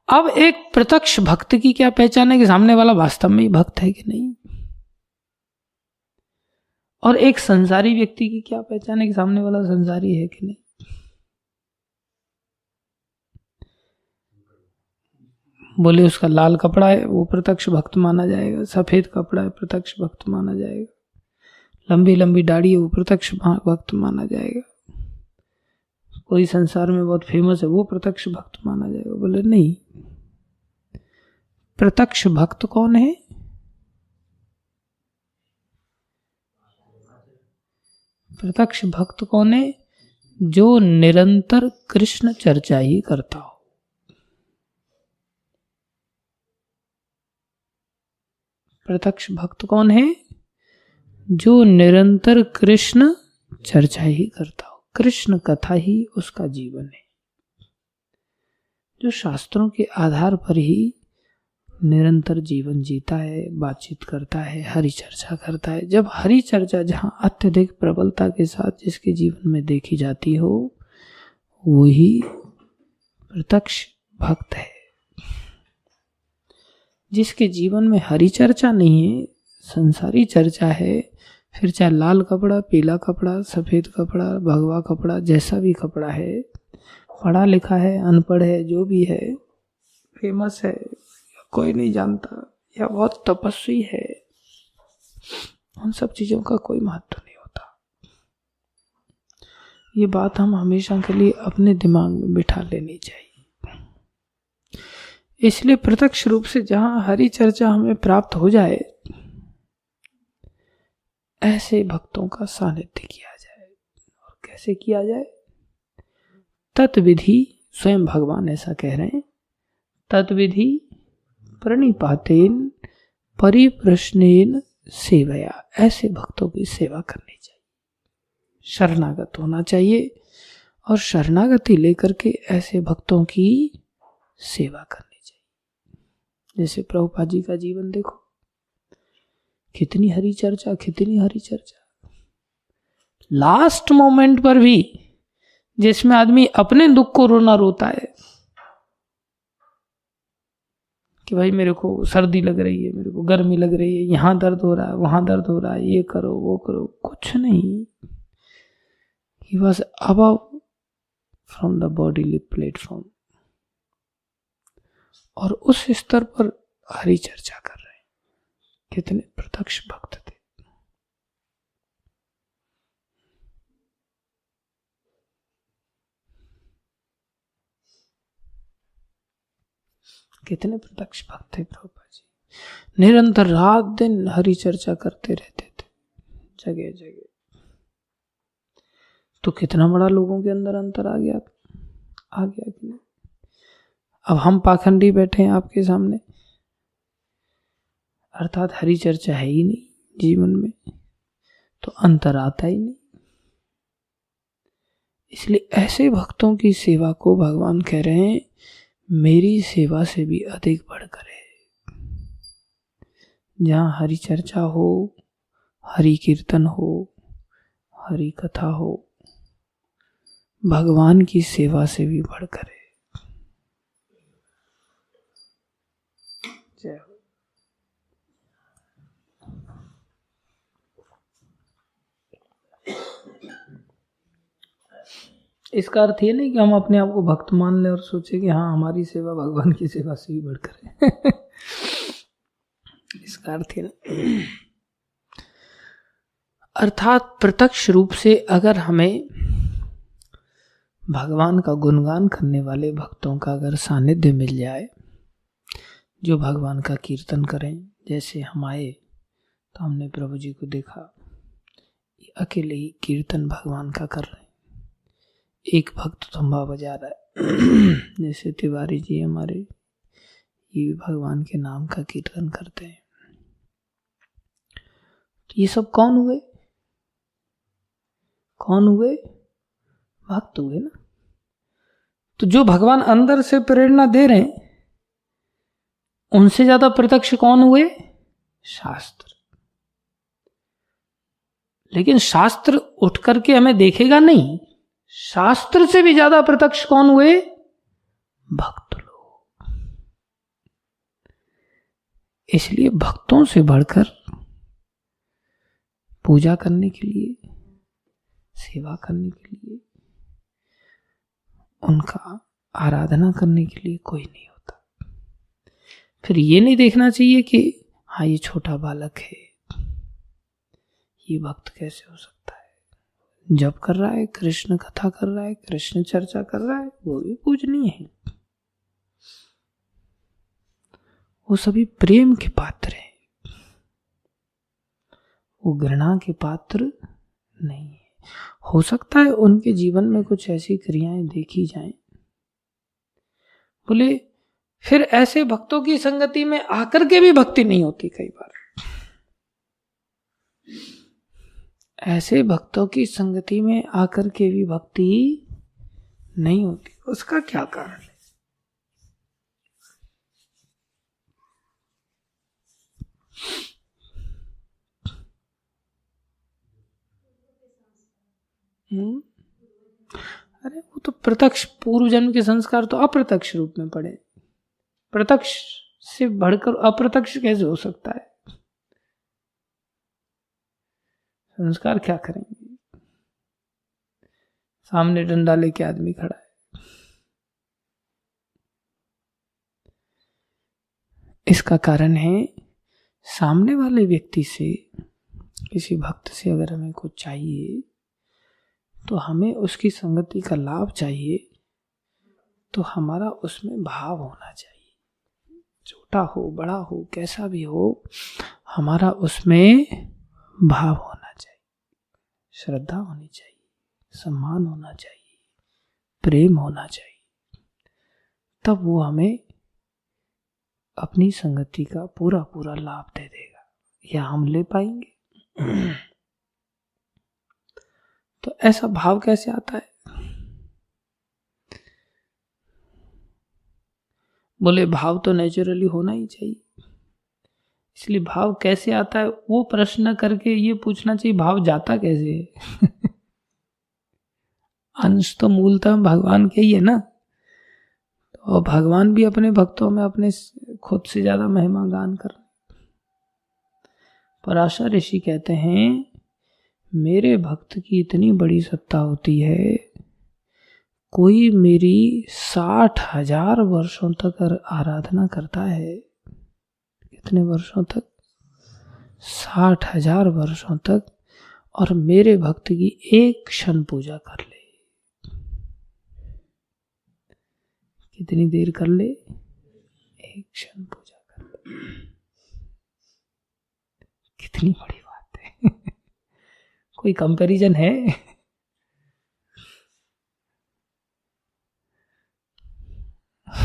अब एक प्रत्यक्ष भक्त की क्या पहचान है कि सामने वाला वास्तव में ही भक्त है कि नहीं, और एक संसारी व्यक्ति की क्या पहचान है कि सामने वाला संसारी है कि नहीं। बोले उसका लाल कपड़ा है वो प्रत्यक्ष भक्त माना जाएगा, सफेद कपड़ा है प्रत्यक्ष भक्त माना जाएगा, लंबी लंबी दाढ़ी है वो प्रत्यक्ष भक्त माना जाएगा, कोई संसार में बहुत फेमस है वो प्रत्यक्ष भक्त माना जाएगा। बोले नहीं, प्रत्यक्ष भक्त कौन है? प्रत्यक्ष भक्त कौन है? जो निरंतर कृष्ण चर्चा ही करता हो। प्रत्यक्ष भक्त कौन है? जो निरंतर कृष्ण चर्चा ही करता हो, कृष्ण कथा ही उसका जीवन है, जो शास्त्रों के आधार पर ही निरंतर जीवन जीता है, बातचीत करता है, हरि चर्चा करता है। जब हरि चर्चा जहाँ अत्यधिक प्रबलता के साथ जिसके जीवन में देखी जाती हो, वही प्रत्यक्ष भक्त है। जिसके जीवन में हरि चर्चा नहीं है, संसारी चर्चा है, फिर चाहे लाल कपड़ा, पीला कपड़ा, सफेद कपड़ा, भगवा कपड़ा, जैसा भी कपड़ा है, पढ़ा लिखा है, अनपढ़ है, जो भी है, फेमस है, कोई नहीं जानता, या बहुत तपस्वी है, उन सब चीजों का कोई महत्व नहीं होता। ये बात हम हमेशा के लिए अपने दिमाग में बिठा लेनी चाहिए। इसलिए प्रत्यक्ष रूप से जहां हरि चर्चा हमें प्राप्त हो जाए, ऐसे भक्तों का सानिध्य किया जाए। और कैसे किया जाए? तत्विधि, स्वयं भगवान ऐसा कह रहे हैं, तत्विधि प्रणिपातेन परिप्रश्नेन सेवया, ऐसे भक्तों की सेवा करनी चाहिए, शरणागत होना चाहिए, और शरणागति लेकर के ऐसे भक्तों की सेवा करनी चाहिए। जैसे प्रभुपाद जी का जीवन देखो, कितनी हरि चर्चा, कितनी हरि चर्चा। लास्ट मोमेंट पर भी जिसमें आदमी अपने दुख को रोना रोता है कि भाई मेरे को सर्दी लग रही है, मेरे को गर्मी लग रही है, यहाँ दर्द हो रहा है, वहां दर्द हो रहा है, ये करो वो करो, कुछ नहीं। He was above from the bodily platform, और उस स्तर पर हरि चर्चा कर रहे हैं। कितने प्रत्यक्ष भक्त थे। कितने प्रत्यक्ष भक्त थे प्रभुपाद जी, निरंतर रात दिन हरि चर्चा करते रहते थे जगह जगह। तो कितना बड़ा लोगों के अंदर अंतर आ गया कि नहीं। अब हम पाखंडी बैठे हैं आपके सामने, अर्थात हरि चर्चा है ही नहीं जीवन में, तो अंतर आता ही नहीं। इसलिए ऐसे भक्तों की सेवा को भगवान कह रहे हैं मेरी सेवा से भी अधिक बढ़कर है। जहाँ हरि चर्चा हो, हरि कीर्तन हो, हरि कथा हो, भगवान की सेवा से भी बढ़कर है। जय हो। इसका अर्थ ये नहीं कि हम अपने आप को भक्त मान लें और सोचे कि हाँ हमारी सेवा भगवान की सेवा से भी बढ़कर है। इसका अर्थ ये नहीं। अर्थात प्रत्यक्ष रूप से अगर हमें भगवान का गुणगान करने वाले भक्तों का अगर सानिध्य मिल जाए, जो भगवान का कीर्तन करें, जैसे हम आए तो हमने प्रभु जी को देखा अकेले ही कीर्तन भगवान का कर रहे हैं। एक भक्त तंबा बजा रहा है, जैसे तिवारी जी हमारे, ये भी भगवान के नाम का कीर्तन करते हैं। तो ये सब कौन हुए? कौन हुए? भक्त हुए ना। तो जो भगवान अंदर से प्रेरणा दे रहे हैं, उनसे ज्यादा प्रत्यक्ष कौन हुए? शास्त्र। लेकिन शास्त्र उठ करके हमें देखेगा नहीं, शास्त्र से भी ज्यादा प्रत्यक्ष कौन हुए? भक्त लोग। इसलिए भक्तों से बढ़कर पूजा करने के लिए, सेवा करने के लिए, उनका आराधना करने के लिए कोई नहीं होता। फिर ये नहीं देखना चाहिए कि हाँ ये छोटा बालक है, ये भक्त कैसे हो सकता है, जप कर रहा है, कृष्ण कथा कर रहा है, कृष्ण चर्चा कर रहा है, वो भी पूजनीय है। वो सभी प्रेम के पात्र हैं, वो घृणा के पात्र नहीं है। हो सकता है उनके जीवन में कुछ ऐसी क्रियाएं देखी जाएं, बोले फिर ऐसे भक्तों की संगति में आकर के भी भक्ति नहीं होती। कई बार ऐसे भक्तों की संगति में आकर के भी भक्ति नहीं होती। उसका क्या कारण है? अरे वो तो प्रत्यक्ष पूर्व जन्म के संस्कार तो अप्रत्यक्ष रूप में पड़े, प्रत्यक्ष से बढ़कर अप्रत्यक्ष कैसे हो सकता है? संस्कार क्या करेंगे? सामने डंडा लेके आदमी खड़ा है, इसका कारण है सामने वाले व्यक्ति से, किसी भक्त से अगर हमें कुछ चाहिए तो हमें उसकी संगति का लाभ चाहिए, तो हमारा उसमें भाव होना चाहिए। छोटा हो बड़ा हो कैसा भी हो, हमारा उसमें भाव होना चाहिए, श्रद्धा होनी चाहिए, सम्मान होना चाहिए, प्रेम होना चाहिए। तब वो हमें अपनी संगति का पूरा पूरा लाभ दे देगा, या हम ले पाएंगे। तो ऐसा भाव कैसे आता है? बोले भाव तो नेचुरली होना ही चाहिए। इसलिए भाव कैसे आता है वो प्रश्न करके ये पूछना चाहिए भाव जाता कैसे है। अंश तो मूलतः भगवान के ही है ना, और भगवान भी अपने भक्तों में अपने खुद से ज्यादा महिमा गान कर रहे। पराशर ऋषि कहते हैं मेरे भक्त की इतनी बड़ी सत्ता होती है, कोई मेरी 60,000 वर्षों तक आराधना करता है। कितने वर्षों तक? 60,000 वर्षों तक, और मेरे भक्त की एक क्षण पूजा कर ले। कितनी देर कर ले? एक क्षण पूजा कर ले। कितनी बड़ी बात है। कोई कंपैरिजन है?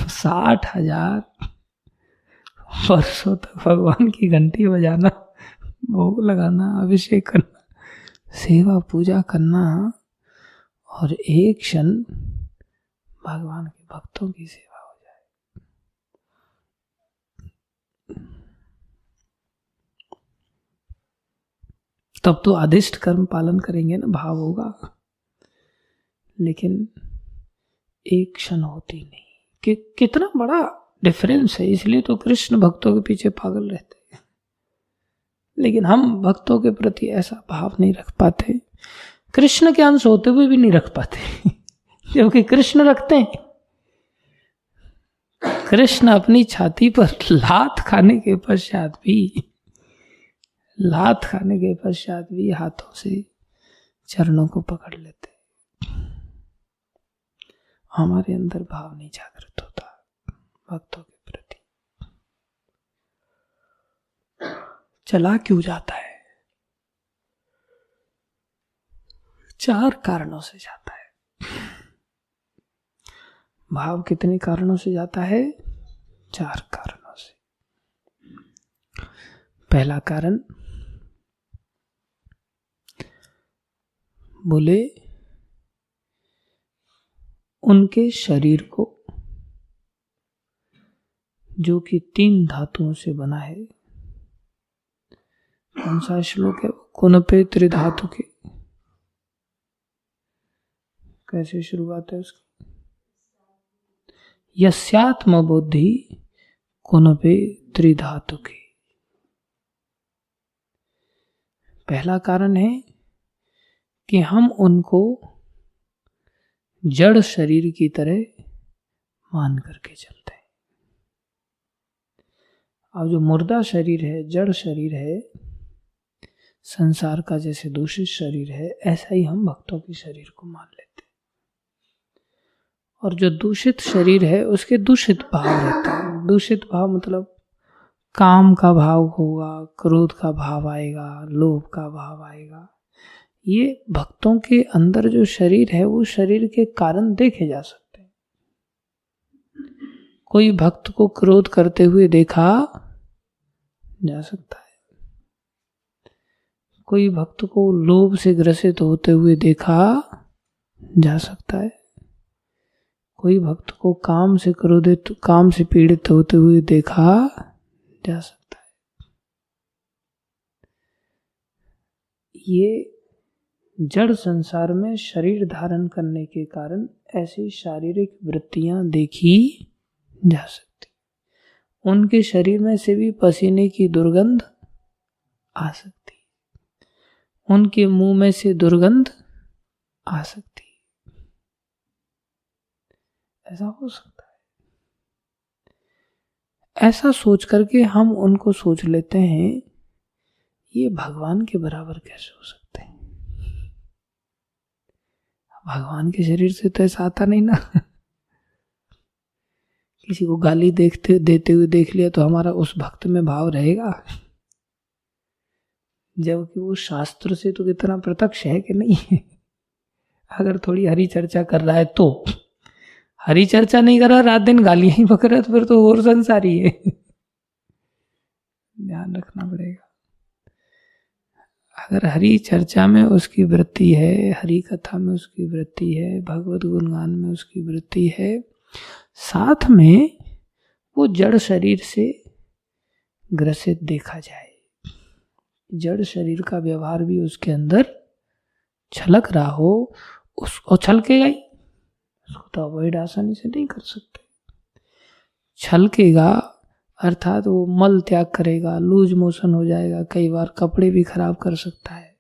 साठ 60,000 वर्षों तक भगवान की घंटी बजाना, भोग लगाना, अभिषेक करना, सेवा पूजा करना, और एक क्षण भगवान के भक्तों की सेवा हो जाए। तब तो आदिष्ट कर्म पालन करेंगे ना, भाव होगा, लेकिन एक क्षण होती नहीं। कितना बड़ा डिफरेंस है। इसलिए तो कृष्ण भक्तों के पीछे पागल रहते हैं, लेकिन हम भक्तों के प्रति ऐसा भाव नहीं रख पाते, कृष्ण के अंश होते हुए भी नहीं रख पाते जबकि कृष्ण रखते हैं। कृष्ण अपनी छाती पर लात खाने के पश्चात भी हाथों से चरणों को पकड़ लेते। हमारे अंदर भाव नहीं जागृत होता भक्तों के प्रति। चला क्यों जाता है? 4 कारणों से जाता है। भाव कितने कारणों से जाता है? 4 कारणों से। पहला कारण, बोले उनके शरीर को, जो कि 3 धातुओं से बना है। कौन सा श्लोक है? कुनपे त्रिधातु के। कैसे शुरुआत है उसकी? यस्यात्म बुद्धि कुनपे त्रिधातु के। पहला कारण है कि हम उनको जड़ शरीर की तरह मान करके चलते हैं। अब जो मुर्दा शरीर है, जड़ शरीर है, संसार का जैसे दूषित शरीर है, ऐसा ही हम भक्तों के शरीर को मान लेते हैं। और जो दूषित शरीर है उसके दूषित भाव रहते हैं। दूषित भाव मतलब काम का भाव होगा, क्रोध का भाव आएगा, लोभ का भाव आएगा। ये भक्तों के अंदर जो शरीर है वो शरीर के कारण देखे जा सकते हैं। कोई भक्त को क्रोध करते हुए देखा जा सकता है, कोई भक्त को लोभ से ग्रसित होते हुए देखा जा सकता है, कोई भक्त को काम से पीड़ित होते हुए देखा जा सकता है। ये जड़ संसार में शरीर धारण करने के कारण ऐसी शारीरिक वृत्तियां देखी जा सकती। उनके शरीर में से भी पसीने की दुर्गंध आ सकती, उनके मुंह में से दुर्गंध आ सकती। ऐसा हो सकता है। ऐसा सोच करके हम उनको सोच लेते हैं ये भगवान के बराबर कैसे हो सकते हैं। भगवान के शरीर से तो ऐसा आता नहीं ना। किसी को गाली देते हुए देख लिया तो हमारा उस भक्त में भाव रहेगा, जबकि वो शास्त्र से तो कितना प्रत्यक्ष है कि नहीं है। अगर थोड़ी हरी चर्चा कर रहा है तो, हरी चर्चा नहीं कर रहा, रात दिन गालियां ही बक रहा, तो फिर तो और संसारी है। ध्यान रखना पड़ेगा। अगर हरी चर्चा में उसकी वृत्ति है, हरी कथा में उसकी वृत्ति है, भगवत गुणगान में उसकी वृत्ति है, साथ में वो जड़ शरीर से ग्रसित देखा जाए, जड़ शरीर का व्यवहार भी उसके अंदर छलक रहा हो, उसको छलकेगा ही, उसको तो अवॉइड आसानी से नहीं कर सकते। छलकेगा अर्थात वो मल त्याग करेगा, लूज मोशन हो जाएगा, कई बार कपड़े भी खराब कर सकता है।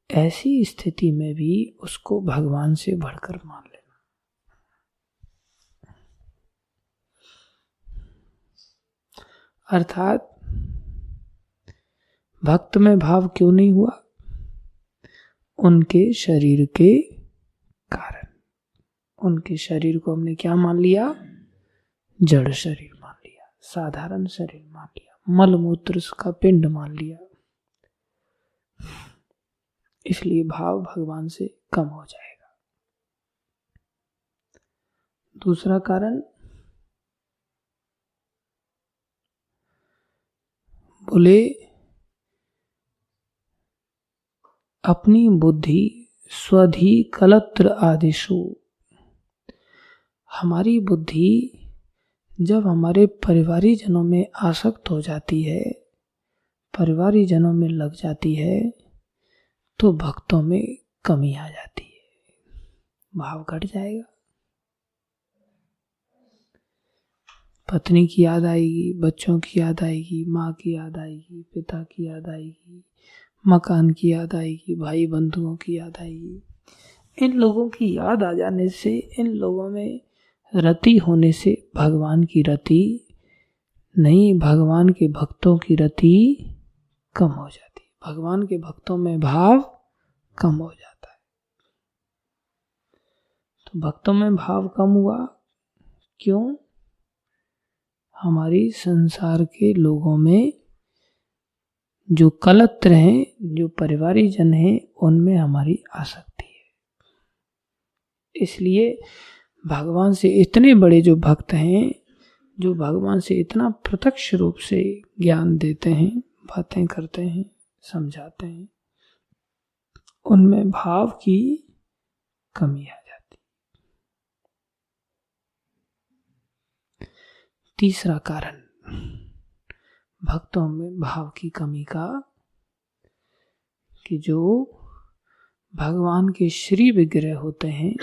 ऐसी स्थिति में भी उसको भगवान से बढ़कर मान लेना। अर्थात भक्त में भाव क्यों नहीं हुआ? उनके शरीर के कारण। उनके शरीर को हमने क्या मान लिया? जड़ शरीर मान लिया, साधारण शरीर मान लिया, मल मूत्र का पिंड मान लिया। इसलिए भाव भगवान से कम हो जाएगा। दूसरा कारण, बोले अपनी बुद्धि स्वधि कलत्र आदिषु, हमारी बुद्धि जब हमारे परिवारी जनों में आसक्त हो जाती है, परिवारी जनों में लग जाती है, तो भक्तों में कमी आ जाती है, भाव घट जाएगा। पत्नी की याद आएगी, बच्चों की याद आएगी, माँ की याद आएगी, पिता की याद आएगी, मकान की याद आएगी, भाई बंधुओं की याद आएगी। इन लोगों की याद आ जाने से, इन लोगों में रति होने से भगवान की रति नहीं, भगवान के भक्तों की रति कम हो जाती है, भगवान के भक्तों में भाव कम हो जाता है। तो भक्तों में भाव कम हुआ क्यों? हमारी संसार के लोगों में जो कलत्र हैं, जो परिवारी जन हैं, उनमें हमारी आसक्ति है। इसलिए भगवान से इतने बड़े जो भक्त हैं, जो भगवान से इतना प्रत्यक्ष रूप से ज्ञान देते हैं, बातें करते हैं, समझाते हैं, उनमें भाव की कमी आ जाती। तीसरा कारण भक्तों में भाव की कमी का, कि जो भगवान के श्री विग्रह होते हैं,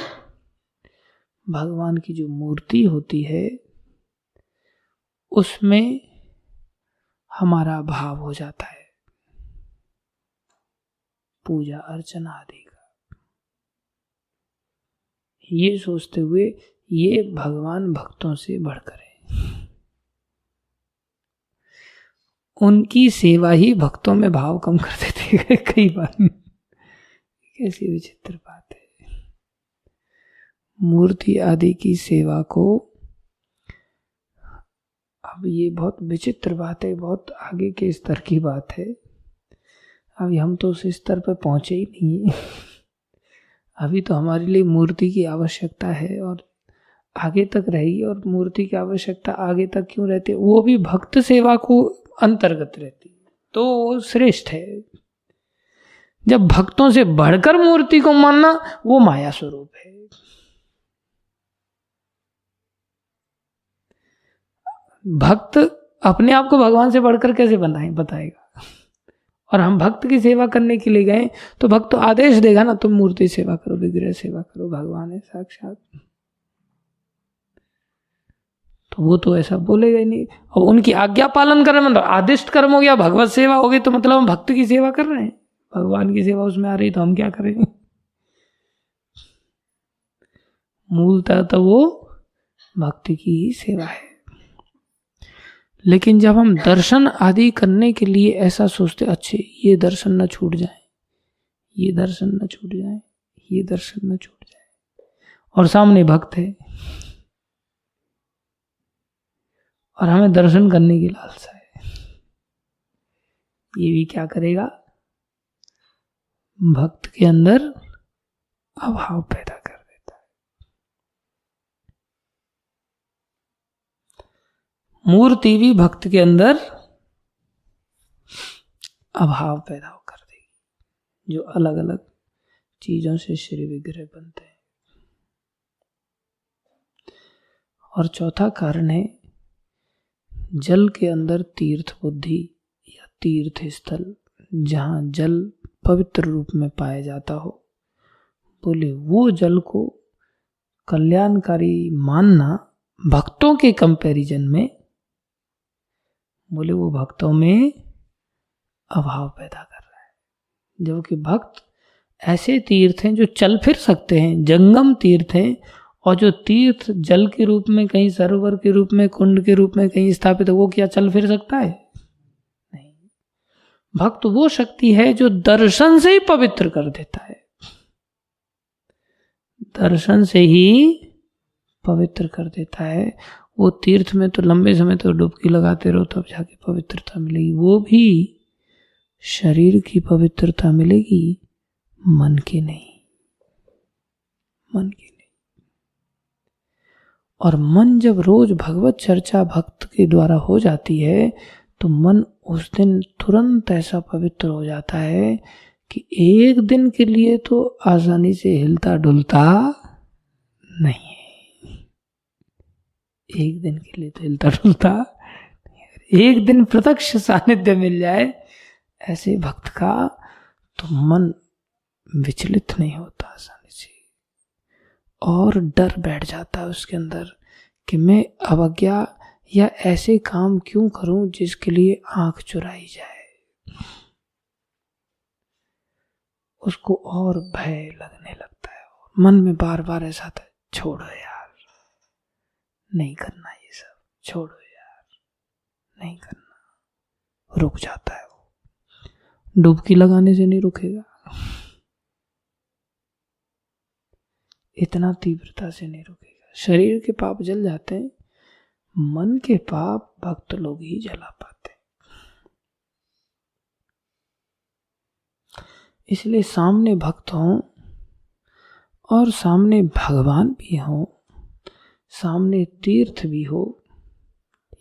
भगवान की जो मूर्ति होती है, उसमें हमारा भाव हो जाता है पूजा अर्चना आदि का, ये सोचते हुए ये भगवान भक्तों से बढ़कर है, उनकी सेवा ही भक्तों में भाव कम कर देती है कई बार। कैसी विचित्र बात है। मूर्ति आदि की सेवा को, अब ये बहुत विचित्र बात है, बहुत आगे के स्तर की बात है। अभी हम तो उस स्तर पर पहुंचे ही नहीं। अभी तो हमारे लिए मूर्ति की आवश्यकता है और आगे तक रहेगी, और मूर्ति की आवश्यकता आगे तक क्यों रहती है? वो भी भक्त सेवा को अंतर्गत रहती है, तो वो श्रेष्ठ है। जब भक्तों से बढ़कर मूर्ति को मानना, वो माया स्वरूप है। भक्त अपने आप को भगवान से बढ़कर कैसे बताएगा? और हम भक्त की सेवा करने के लिए गए तो भक्त तो आदेश देगा ना, तुम मूर्ति सेवा करो, विग्रह सेवा करो, भगवान है साक्षात। तो वो तो ऐसा बोलेगा ही नहीं। और उनकी आज्ञा पालन कर रहे हैं, मतलब आदिष्ट कर्म हो गया, भगवत सेवा हो गई, तो मतलब हम भक्त की सेवा कर रहे हैं, भगवान की सेवा उसमें आ रही, तो हम क्या करेंगे? मूलतः तो वो भक्ति की ही सेवा है। लेकिन जब हम दर्शन आदि करने के लिए ऐसा सोचते, अच्छे ये दर्शन न छूट जाए, ये दर्शन न छूट जाए, ये दर्शन न छूट जाए, और सामने भक्त है और हमें दर्शन करने की लालसा है, ये भी क्या करेगा? भक्त के अंदर अभाव पैदा कर देता है। मूर्ति भी भक्त के अंदर अभाव पैदा कर देगी, जो अलग अलग चीजों से श्री विग्रह बनते हैं। और चौथा कारण है, जल के अंदर तीर्थ बुद्धि या तीर्थ स्थल, जहां जल पवित्र रूप में पाया जाता हो, बोले वो जल को कल्याणकारी मानना भक्तों के कंपैरिजन में, बोले वो भक्तों में अभाव पैदा कर रहा है। जबकि भक्त ऐसे तीर्थ हैं जो चल फिर सकते हैं, जंगम तीर्थ हैं, और जो तीर्थ जल के रूप में, कहीं सरोवर के रूप में, कुंड के रूप में कहीं स्थापित है, वो क्या चल फिर सकता है? नहीं। भक्त वो शक्ति है जो दर्शन से ही पवित्र कर देता है, दर्शन से ही पवित्र कर देता है। वो तीर्थ में तो लंबे समय तो डुबकी लगाते रहो, तब जाके पवित्रता मिलेगी। वो भी शरीर की पवित्रता मिलेगी, मन की नहीं, मन की नहीं। और मन जब रोज भगवत चर्चा भक्त के द्वारा हो जाती है, तो मन उस दिन तुरंत ऐसा पवित्र हो जाता है कि एक दिन के लिए तो आसानी से हिलता डुलता नहीं है। एक दिन के लिए तो हिलता डुलता, एक दिन प्रत्यक्ष सानिध्य मिल जाए ऐसे भक्त का तो मन विचलित नहीं होता आसानी से, और डर बैठ जाता है उसके अंदर कि मैं अवज्ञा या ऐसे काम क्यों करूं जिसके लिए आंख चुराई जाए। उसको और भय लगने लगता है, मन में बार बार ऐसा आता है, छोड़ो यार, नहीं करना ये सब, छोड़ो यार, नहीं करना। रुक जाता है वो, डुबकी लगाने से नहीं रुकेगा, इतना तीव्रता से नहीं रुकेगा। शरीर के पाप जल जाते हैं, मन के पाप भक्त लोग ही जला पाते। इसलिए सामने भक्त हों और सामने भगवान भी हों, सामने तीर्थ भी हो,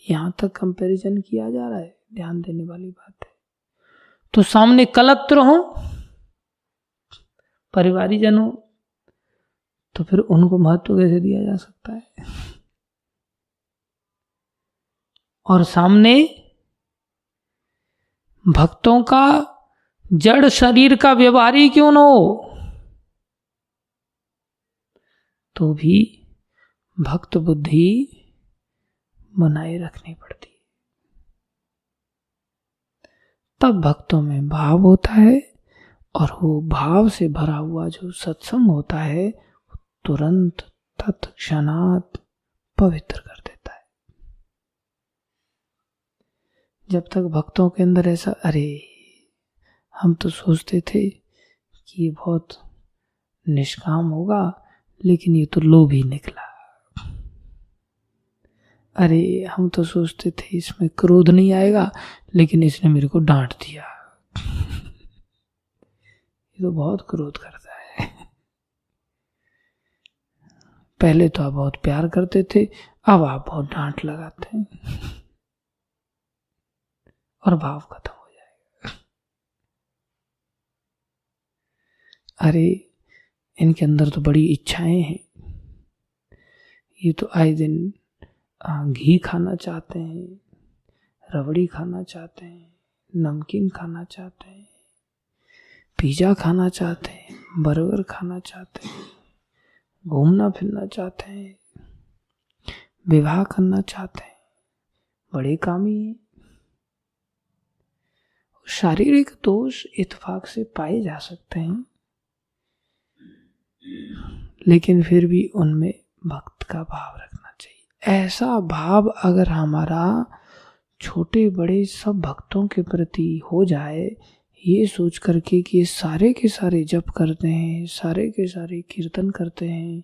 यहां तक कंपैरिजन किया जा रहा है, ध्यान देने वाली बात है। तो सामने कलत्र हो, परिवारीजन हो, तो फिर उनको महत्व कैसे दिया जा सकता है। और सामने भक्तों का जड़ शरीर का व्यवहारी क्यों न हो, तो भी भक्त बुद्धि बनाए रखनी पड़ती है। तब भक्तों में भाव होता है, और वो भाव से भरा हुआ जो सत्संग होता है तुरंत तत्क्षणात पवित्र कर देता है। जब तक भक्तों के अंदर ऐसा, अरे हम तो सोचते थे कि ये बहुत निष्काम होगा, लेकिन ये तो लोभी निकला। अरे हम तो सोचते थे इसमें क्रोध नहीं आएगा, लेकिन इसने मेरे को डांट दिया। ये तो बहुत क्रोध करता है। पहले तो आप बहुत प्यार करते थे, अब आप बहुत डांट लगाते हैं, और भाव खत्म हो जाएगा। अरे इनके अंदर तो बड़ी इच्छाएं हैं, ये तो आए दिन घी खाना चाहते हैं, रबड़ी खाना चाहते हैं, नमकीन खाना चाहते हैं, पिज्जा खाना चाहते हैं, बर्गर खाना चाहते हैं, घूमना फिरना चाहते हैं, विवाह करना चाहते हैं, बड़े कामी हैं। शारीरिक दोष इत्तेफाक से पाए जा सकते हैं, लेकिन फिर भी उनमें भक्त का भाव रखना चाहिए। ऐसा भाव अगर हमारा छोटे बड़े सब भक्तों के प्रति हो जाए, ये सोच करके कि सारे के सारे जप करते हैं, सारे के सारे कीर्तन करते हैं,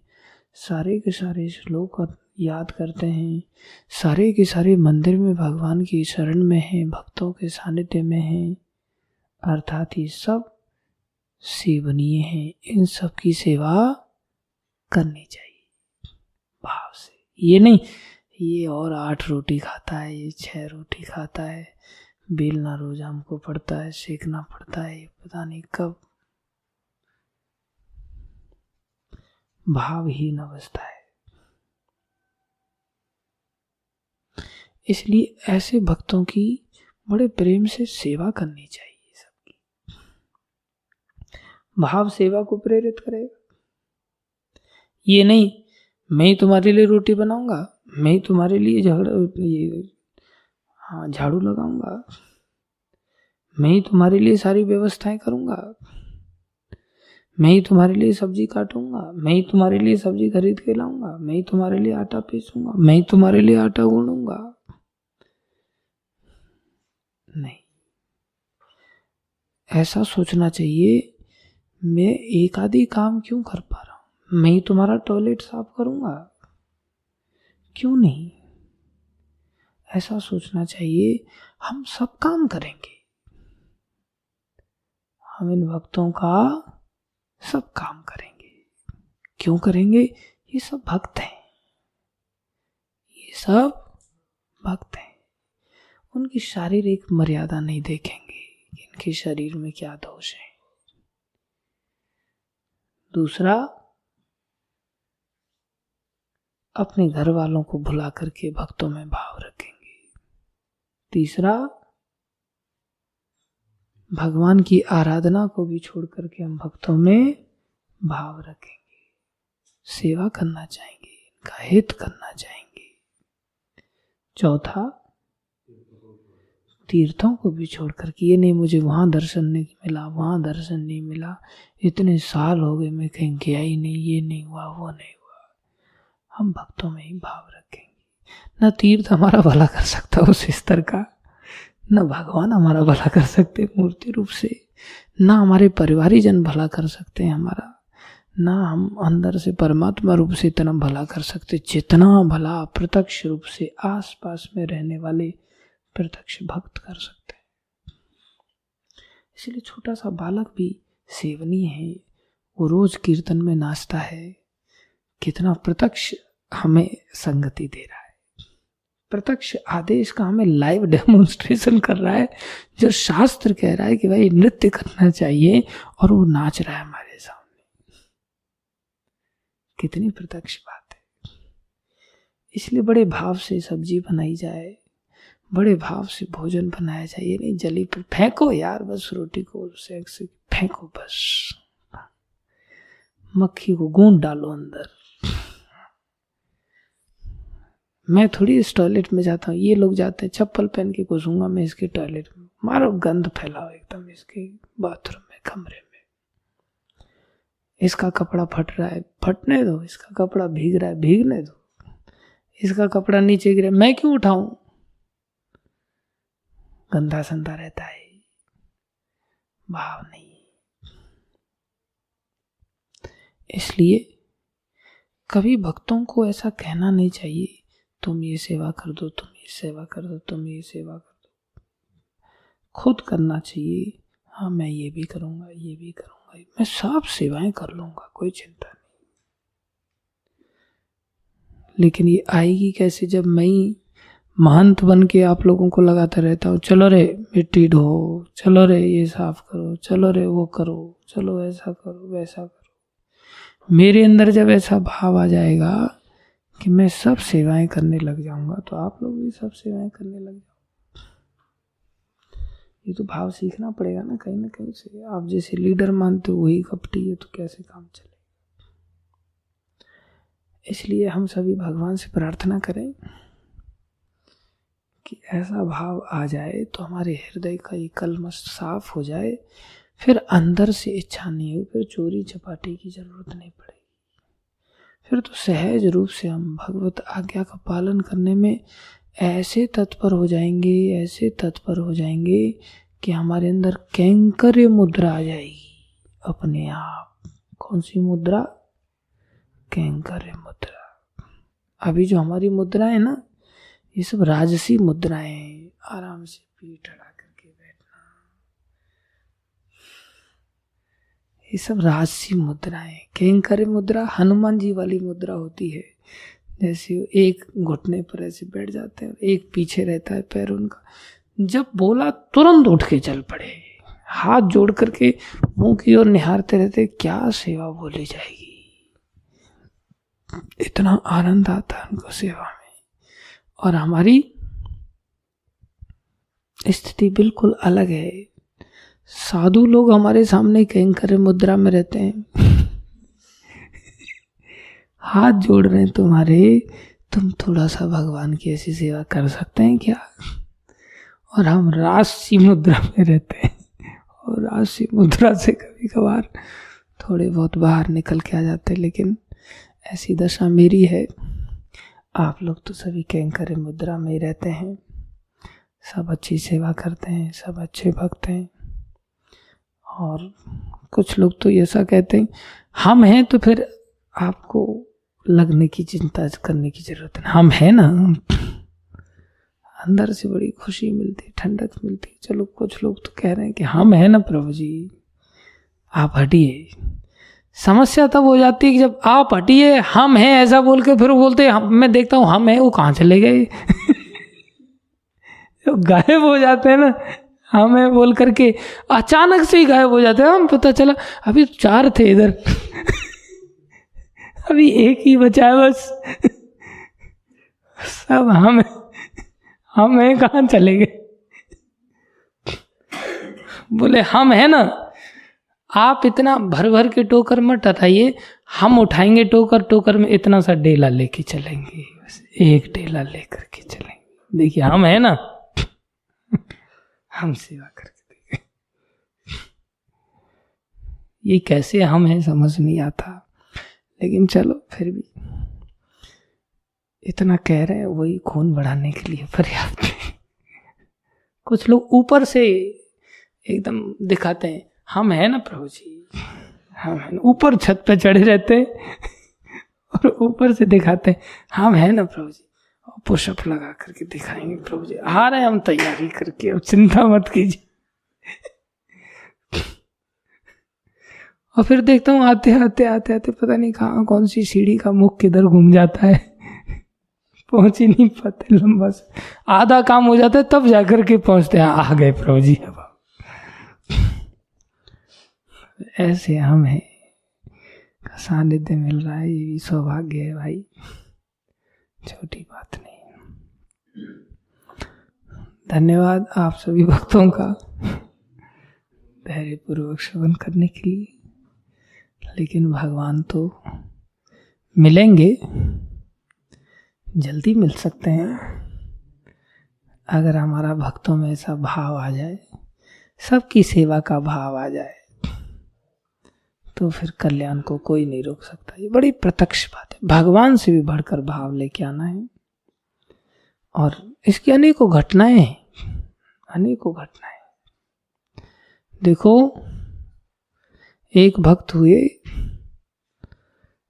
सारे के सारे श्लोक याद करते हैं, सारे के सारे मंदिर में भगवान की शरण में हैं, भक्तों के सानिध्य में हैं, अर्थात ये सब सेवनीय हैं, इन सब की सेवा करनी चाहिए भाव से। ये नहीं ये और 8 रोटी खाता है, ये 6 रोटी खाता है, बेलना रोज हमको पड़ता है, सेकना पड़ता है, पता नहीं कब। भावहीन अवस्था है। इसलिए ऐसे भक्तों की बड़े प्रेम से सेवा करनी चाहिए सबकी। भाव सेवा को प्रेरित करेगा। ये नहीं मैं ही तुम्हारे लिए रोटी बनाऊंगा, मैं ही तुम्हारे लिए झाड़ू लगाऊंगा, मैं ही तुम्हारे लिए सारी व्यवस्थाएं करूंगा, मैं ही तुम्हारे लिए सब्जी काटूंगा, मैं ही तुम्हारे लिए सब्जी खरीद के लाऊंगा, मैं ही तुम्हारे लिए आटा पीसूंगा, मैं ही तुम्हारे लिए आटा गूंदूंगा। नहीं, ऐसा सोचना चाहिए मैं एक आधी काम क्यों कर पा रहा हूं, मैं ही तुम्हारा टॉयलेट साफ करूंगा, क्यों नहीं। ऐसा सोचना चाहिए हम सब काम करेंगे, हम इन भक्तों का सब काम करेंगे। क्यों करेंगे, ये सब भक्त हैं, ये सब भक्त हैं। उनकी शारीरिक मर्यादा नहीं देखेंगे कि इनके शरीर में क्या दोष है, दूसरा, अपने घर वालों को भुला करके भक्तों में भाव रखेंगे। तीसरा, भगवान की आराधना को भी छोड़ करके हम भक्तों में भाव रखेंगे, सेवा करना चाहेंगे, इनका हित करना चाहेंगे। चौथा, तीर्थों को भी छोड़ करके, ये नहीं मुझे वहां दर्शन नहीं मिला, वहां दर्शन नहीं मिला, इतने साल हो गए मैं कहीं गया ही नहीं, ये नहीं हुआ, वो नहीं हुआ। हम भक्तों में ही भाव रखेंगे। न तीर्थ हमारा भला कर सकता उस स्तर का, न भगवान हमारा भला कर सकते मूर्ति रूप से, ना हमारे परिवारीजन भला कर सकते हैं हमारा, ना हम अंदर से परमात्मा रूप से इतना भला कर सकते जितना भला प्रत्यक्ष रूप से आसपास में रहने वाले प्रत्यक्ष भक्त कर सकते हैं। इसलिए छोटा सा बालक भी सेवनीय है, वो रोज कीर्तन में नाचता है, कितना प्रत्यक्ष हमें संगति दे रहा है, प्रत्यक्ष आदेश का हमें लाइव डेमोन्स्ट्रेशन कर रहा है, जो शास्त्र कह रहा है कि भाई नृत्य करना चाहिए और वो नाच रहा है हमारे सामने। कितनी प्रत्यक्ष बात है। इसलिए बड़े भाव से सब्जी बनाई जाए, बड़े भाव से भोजन बनाया जाए, ये नहीं जली पर फेंको यार, बस रोटी को सेक से फेंको, बस मक्खी को गूंद डालो अंदर। मैं थोड़ी इस टॉयलेट में जाता हूँ, ये लोग जाते हैं चप्पल पहन के, घुसूंगा मैं इसके टॉयलेट में, मारो गंद फैलाओ एकदम इसके बाथरूम में, कमरे में। इसका कपड़ा फट रहा है, फटने दो, इसका कपड़ा भीग रहा है, भीगने दो, इसका कपड़ा नीचे गिरा, मैं क्यों उठाऊं, गंदा संदा रहता है, भाव नहीं। इसलिए कभी भक्तों को ऐसा कहना नहीं चाहिए तुम ये सेवा कर दो, तुम ये सेवा कर दो, तुम ये सेवा कर दो। खुद करना चाहिए, हाँ मैं ये भी करूंगा, ये भी करूंगा, मैं सब सेवाएं कर लूंगा, कोई चिंता नहीं। लेकिन ये आएगी कैसे, जब मैं ही महंत बन के आप लोगों को लगाता रहता हूँ, चलो रे मिट्टी ढो, चलो रे ये साफ करो, चलो रे वो करो, चलो ऐसा करो वैसा करो। मेरे अंदर जब ऐसा भाव आ जाएगा कि मैं सब सेवाएं करने लग जाऊंगा, तो आप लोग भी सब सेवाएं करने लग जाओ। ये तो भाव सीखना पड़ेगा ना कहीं से। आप जैसे लीडर मानते हो वही कपटी है, तो कैसे काम चलेगा। इसलिए हम सभी भगवान से प्रार्थना करें कि ऐसा भाव आ जाए तो हमारे हृदय का ये कलमश साफ हो जाए, फिर अंदर से इच्छा नहीं हो, फिर चोरी चपाटी की जरूरत नहीं पड़ेगी। फिर तो सहज रूप से हम भगवत आज्ञा का पालन करने में ऐसे तत्पर हो जाएंगे, ऐसे तत्पर हो जाएंगे कि हमारे अंदर कैंकर्य मुद्रा आ जाएगी अपने आप। कौन सी मुद्रा? कैंकर्य मुद्रा। अभी जो हमारी मुद्रा है ना, ये सब राजसी मुद्राएं, आराम से पीठ अड़ा करके बैठना, ये सब राजसी मुद्राएं। कैंकर्य मुद्रा हनुमान जी वाली मुद्रा होती है, जैसे एक घुटने पर ऐसे बैठ जाते हैं, एक पीछे रहता है पैर उनका, जब बोला तुरंत उठ के चल पड़े, हाथ जोड़ करके मुंह की ओर निहारते रहते, क्या सेवा बोली जाएगी। इतना आनंद आता है उनको सेवा में। और हमारी स्थिति बिल्कुल अलग है। साधु लोग हमारे सामने कैंकर्य मुद्रा में रहते हैं, हाथ जोड़ रहे हैं तुम्हारे, तुम थोड़ा सा भगवान की ऐसी सेवा कर सकते हैं क्या? और हम राजसी मुद्रा में रहते हैं, और राजसी मुद्रा से कभी कभार थोड़े बहुत बाहर निकल के आ जाते हैं। लेकिन ऐसी दशा मेरी है, आप लोग तो सभी कैंकर्य मुद्रा में ही रहते हैं, सब अच्छी सेवा करते हैं, सब अच्छे भक्त हैं। और कुछ लोग तो ऐसा कहते हैं, हम हैं तो फिर आपको लगने की चिंता करने की जरूरत है, हम हैं ना। अंदर से बड़ी खुशी मिलती, ठंडक मिलती। चलो कुछ लोग तो कह रहे हैं कि हम हैं ना प्रभु जी, आप हटिए। समस्या तब हो जाती है कि जब आप हटिए, हम हैं ऐसा बोल के फिर बोलते हैं, मैं देखता हूं हम हैं, वो कहाँ चले गए। गायब हो जाते हैं ना, हम हैं बोल करके अचानक से ही गायब हो जाते हैं। हम पता चला अभी 4 थे इधर। अभी एक ही बचा है बस, सब हम हैं, कहाँ चले गए? बोले हम है ना, आप इतना भर भर के टोकर मत हटाइए, हम उठाएंगे टोकर, टोकर में इतना सा डेला लेके चलेंगे, बस एक डेला लेकर के चलेंगे। देखिए हम है ना, हम सेवा करके देखें। ये कैसे हम हैं समझ नहीं आता, लेकिन चलो फिर भी इतना कह रहे हैं, वही खून बढ़ाने के लिए पर्याप्त है। कुछ लोग ऊपर से एकदम दिखाते हैं, हम है ना प्रभु जी, हम है ना, ऊपर छत पे चढ़े रहते हैं और ऊपर से दिखाते हैं हम है ना प्रभु जी, और पुशअप लगा करके दिखाएंगे प्रभु जी आ रहे हैं हम तैयारी करके, अब चिंता मत कीजिए। और फिर देखता हूँ आते आते आते आते पता नहीं कहाँ कौन सी सीढ़ी का मुख किधर घूम जाता है, पहुंच ही नहीं पाते, लंबा से आधा काम हो जाता है तब जाकर के पहुंचते हैं, आ गए प्रभु जी। अब ऐसे हम हैं का सानिध्य मिल रहा है, ये भी सौभाग्य है भाई, छोटी बात नहीं। धन्यवाद आप सभी भक्तों का धैर्यपूर्वक श्रवण करने के लिए। लेकिन भगवान तो मिलेंगे, जल्दी मिल सकते हैं अगर हमारा भक्तों में ऐसा भाव आ जाए, सबकी सेवा का भाव आ जाए, तो फिर कल्याण को कोई नहीं रोक सकता। ये बड़ी प्रत्यक्ष बात है, भगवान से भी बढ़कर भाव लेके आना है। और इसकी अनेकों घटनाएं हैं, अनेकों घटनाएं। देखो एक भक्त हुए,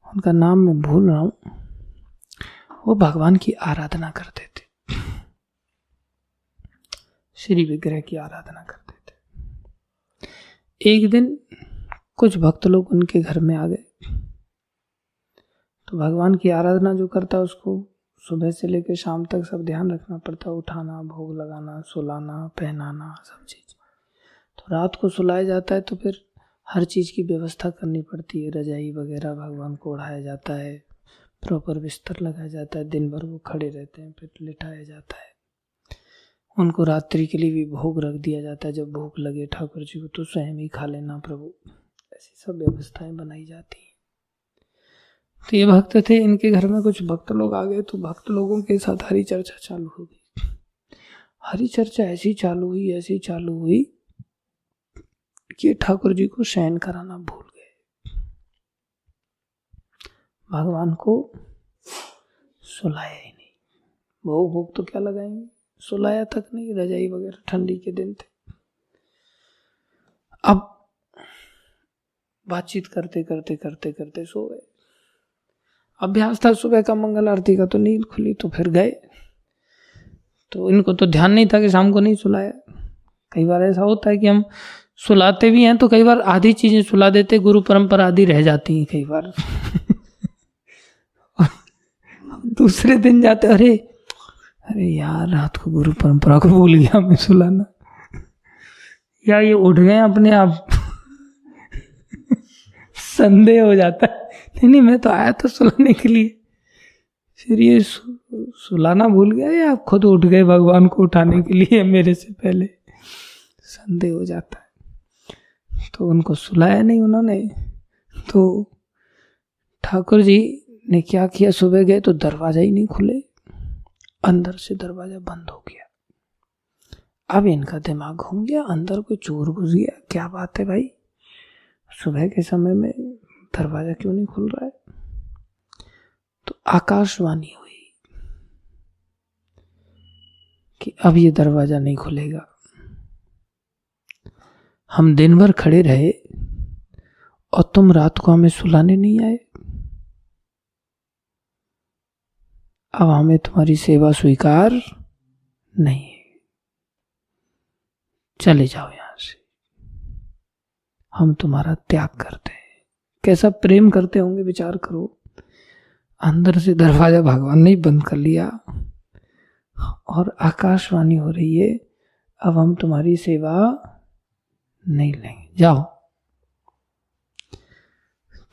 उनका नाम मैं भूल रहा हूं, वो भगवान की आराधना करते थे, श्री विग्रह की आराधना करते थे। एक दिन कुछ भक्त लोग उनके घर में आ गए, तो भगवान की आराधना जो करता है उसको सुबह से लेकर शाम तक सब ध्यान रखना पड़ता है, उठाना, भोग लगाना, सुलाना, पहनाना, सब चीज। तो रात को सुलाया जाता है तो फिर हर चीज की व्यवस्था करनी पड़ती है, रजाई वगैरह भगवान को ओढ़ाया जाता है, प्रॉपर बिस्तर लगाया जाता है, दिन भर वो खड़े रहते हैं, फिर लिटाया जाता है। उनको रात्रि के लिए भी भोग रख दिया जाता है, जब भूख लगे ठाकुर जी को तो स्वयं ही खा लेना प्रभु, ऐसी सब व्यवस्थाएं बनाई जाती हैं। तो ये भक्त थे, इनके घर में कुछ भक्त लोग आ गए, तो भक्त लोगों के साथ हरि चर्चा चालू हो गई। हरि चर्चा ऐसी चालू हुई कि ठाकुर जी को शयन कराना भूल गए, भगवान को सुलाया ही नहीं। भोग तो क्या लगाएंगे, सुलाया तक नहीं, रजाई वगैरह, ठंडी के दिन थे। अब बातचीत करते करते सो गए। अभ्यास था सुबह का मंगल आरती का, तो नींद खुली तो फिर गए। तो इनको तो ध्यान नहीं था कि शाम को नहीं सुलाया। कई बार ऐसा होता है कि हम सुलाते भी हैं तो कई बार आधी चीजें सुला देते, गुरु परंपरा आधी रह जाती हैं कई बार। दूसरे दिन जाते, अरे यार रात को गुरु परंपरा को भूल गया मैं सुलाना, या ये उठ गए अपने आप। संदेह हो जाता है, नहीं मैं तो आया था सुलाने के लिए, फिर ये सुलाना भूल गया या आप खुद उठ गए भगवान को उठाने के लिए मेरे से पहले, संदेह हो जाता है। तो उनको सुलाया नहीं उन्होंने। तो ठाकुर जी ने क्या किया, सुबह गए तो दरवाजा ही नहीं खुले, अंदर से दरवाजा बंद हो गया। अब इनका दिमाग घूम गया, अंदर कोई चोर घुस गया, क्या बात है भाई, सुबह के समय में दरवाजा क्यों नहीं खुल रहा है। तो आकाशवाणी हुई कि अब ये दरवाजा नहीं खुलेगा। हम दिन भर खड़े रहे और तुम रात को हमें सुलाने नहीं आए, अब हमें तुम्हारी सेवा स्वीकार नहीं है, चले जाओ यहां से, हम तुम्हारा त्याग करते हैं। कैसा प्रेम करते होंगे, विचार करो। अंदर से दरवाजा भगवान ने बंद कर लिया और आकाशवाणी हो रही है, अब हम तुम्हारी सेवा नहीं लेंगे, जाओ।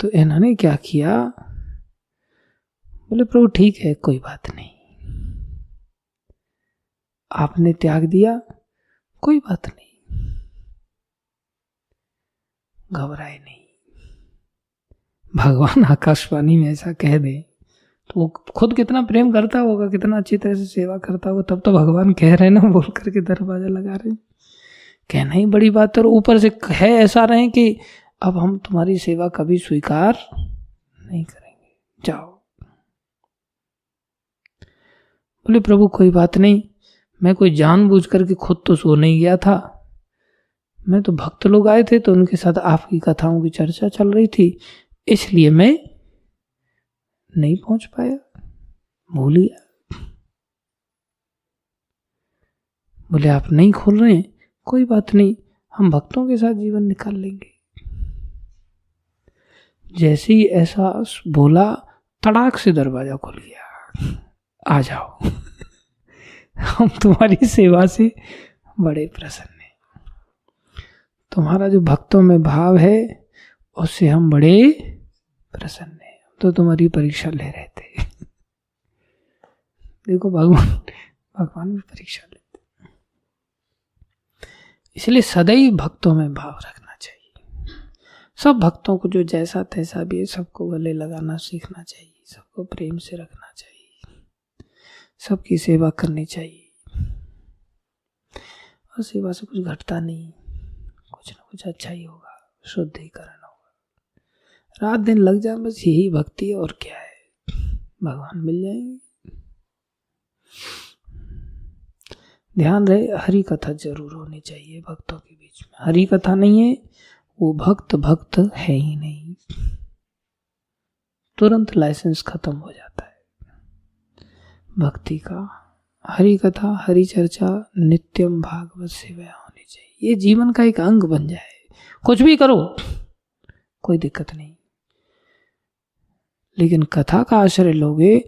तो इन्होंने क्या किया, बोले प्रभु ठीक है, कोई बात नहीं, आपने त्याग दिया, कोई बात नहीं, घबराए नहीं। भगवान आकाशवाणी में ऐसा कह दे तो वो खुद कितना प्रेम करता होगा, कितना अच्छी तरह से सेवा करता होगा, तब तो भगवान कह रहे हैं ना, बोल करके दरवाजा लगा रहे हैं। कहना ही बड़ी बात है, और ऊपर से है ऐसा रहे कि अब हम तुम्हारी सेवा कभी स्वीकार नहीं करेंगे, जाओ। बोले प्रभु कोई बात नहीं, मैं कोई जानबूझ करके खुद तो सो नहीं गया था, मैं तो भक्त लोग आए थे तो उनके साथ आपकी कथाओं की चर्चा चल रही थी, इसलिए मैं नहीं पहुंच पाया, भूल गया। बोले आप नहीं खोल रहे हैं, कोई बात नहीं, हम भक्तों के साथ जीवन निकाल लेंगे। जैसे ही ऐसा बोला, तड़ाक से दरवाजा खुल गया, आ जाओ, हम तुम्हारी सेवा से बड़े प्रसन्न हैं, तुम्हारा जो भक्तों में भाव है उससे हम बड़े प्रसन्न हैं, तो तुम्हारी परीक्षा ले रहे थे। देखो भगवान भी परीक्षा लेते, इसलिए सदैव भक्तों में भाव रखना चाहिए। सब भक्तों को जो जैसा तैसा भी है, सबको गले लगाना सीखना चाहिए, सबको प्रेम से रखना चाहिए, सबकी सेवा करनी चाहिए, और सेवा से कुछ घटता नहीं, कुछ ना कुछ अच्छा ही होगा, शुद्धिकरण होगा। रात दिन लग जाए बस यही भक्ति है, और क्या है, भगवान मिल जाएंगे। ध्यान रहे, हरि कथा जरूर होनी चाहिए भक्तों के बीच में। हरि कथा नहीं है वो भक्त है ही नहीं, तुरंत लाइसेंस खत्म हो जाता है भक्ति का। हरि कथा, हरि चर्चा, नित्यम भागवत सेवा होनी चाहिए, ये जीवन का एक अंग बन जाए। कुछ भी करो कोई दिक्कत नहीं, लेकिन कथा का आश्रय लोगे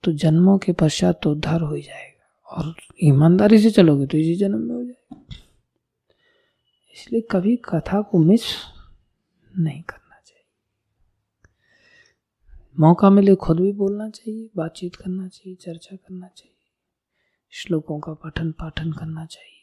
तो जन्मों के पश्चात तो उद्धार हो ही जाएगा, और ईमानदारी से चलोगे तो इसी जन्म में हो जाएगा। इसलिए कभी कथा को मिस नहीं करना चाहिए, मौका मिले खुद भी बोलना चाहिए, बातचीत करना चाहिए, चर्चा करना चाहिए, श्लोकों का पठन पाठन करना चाहिए।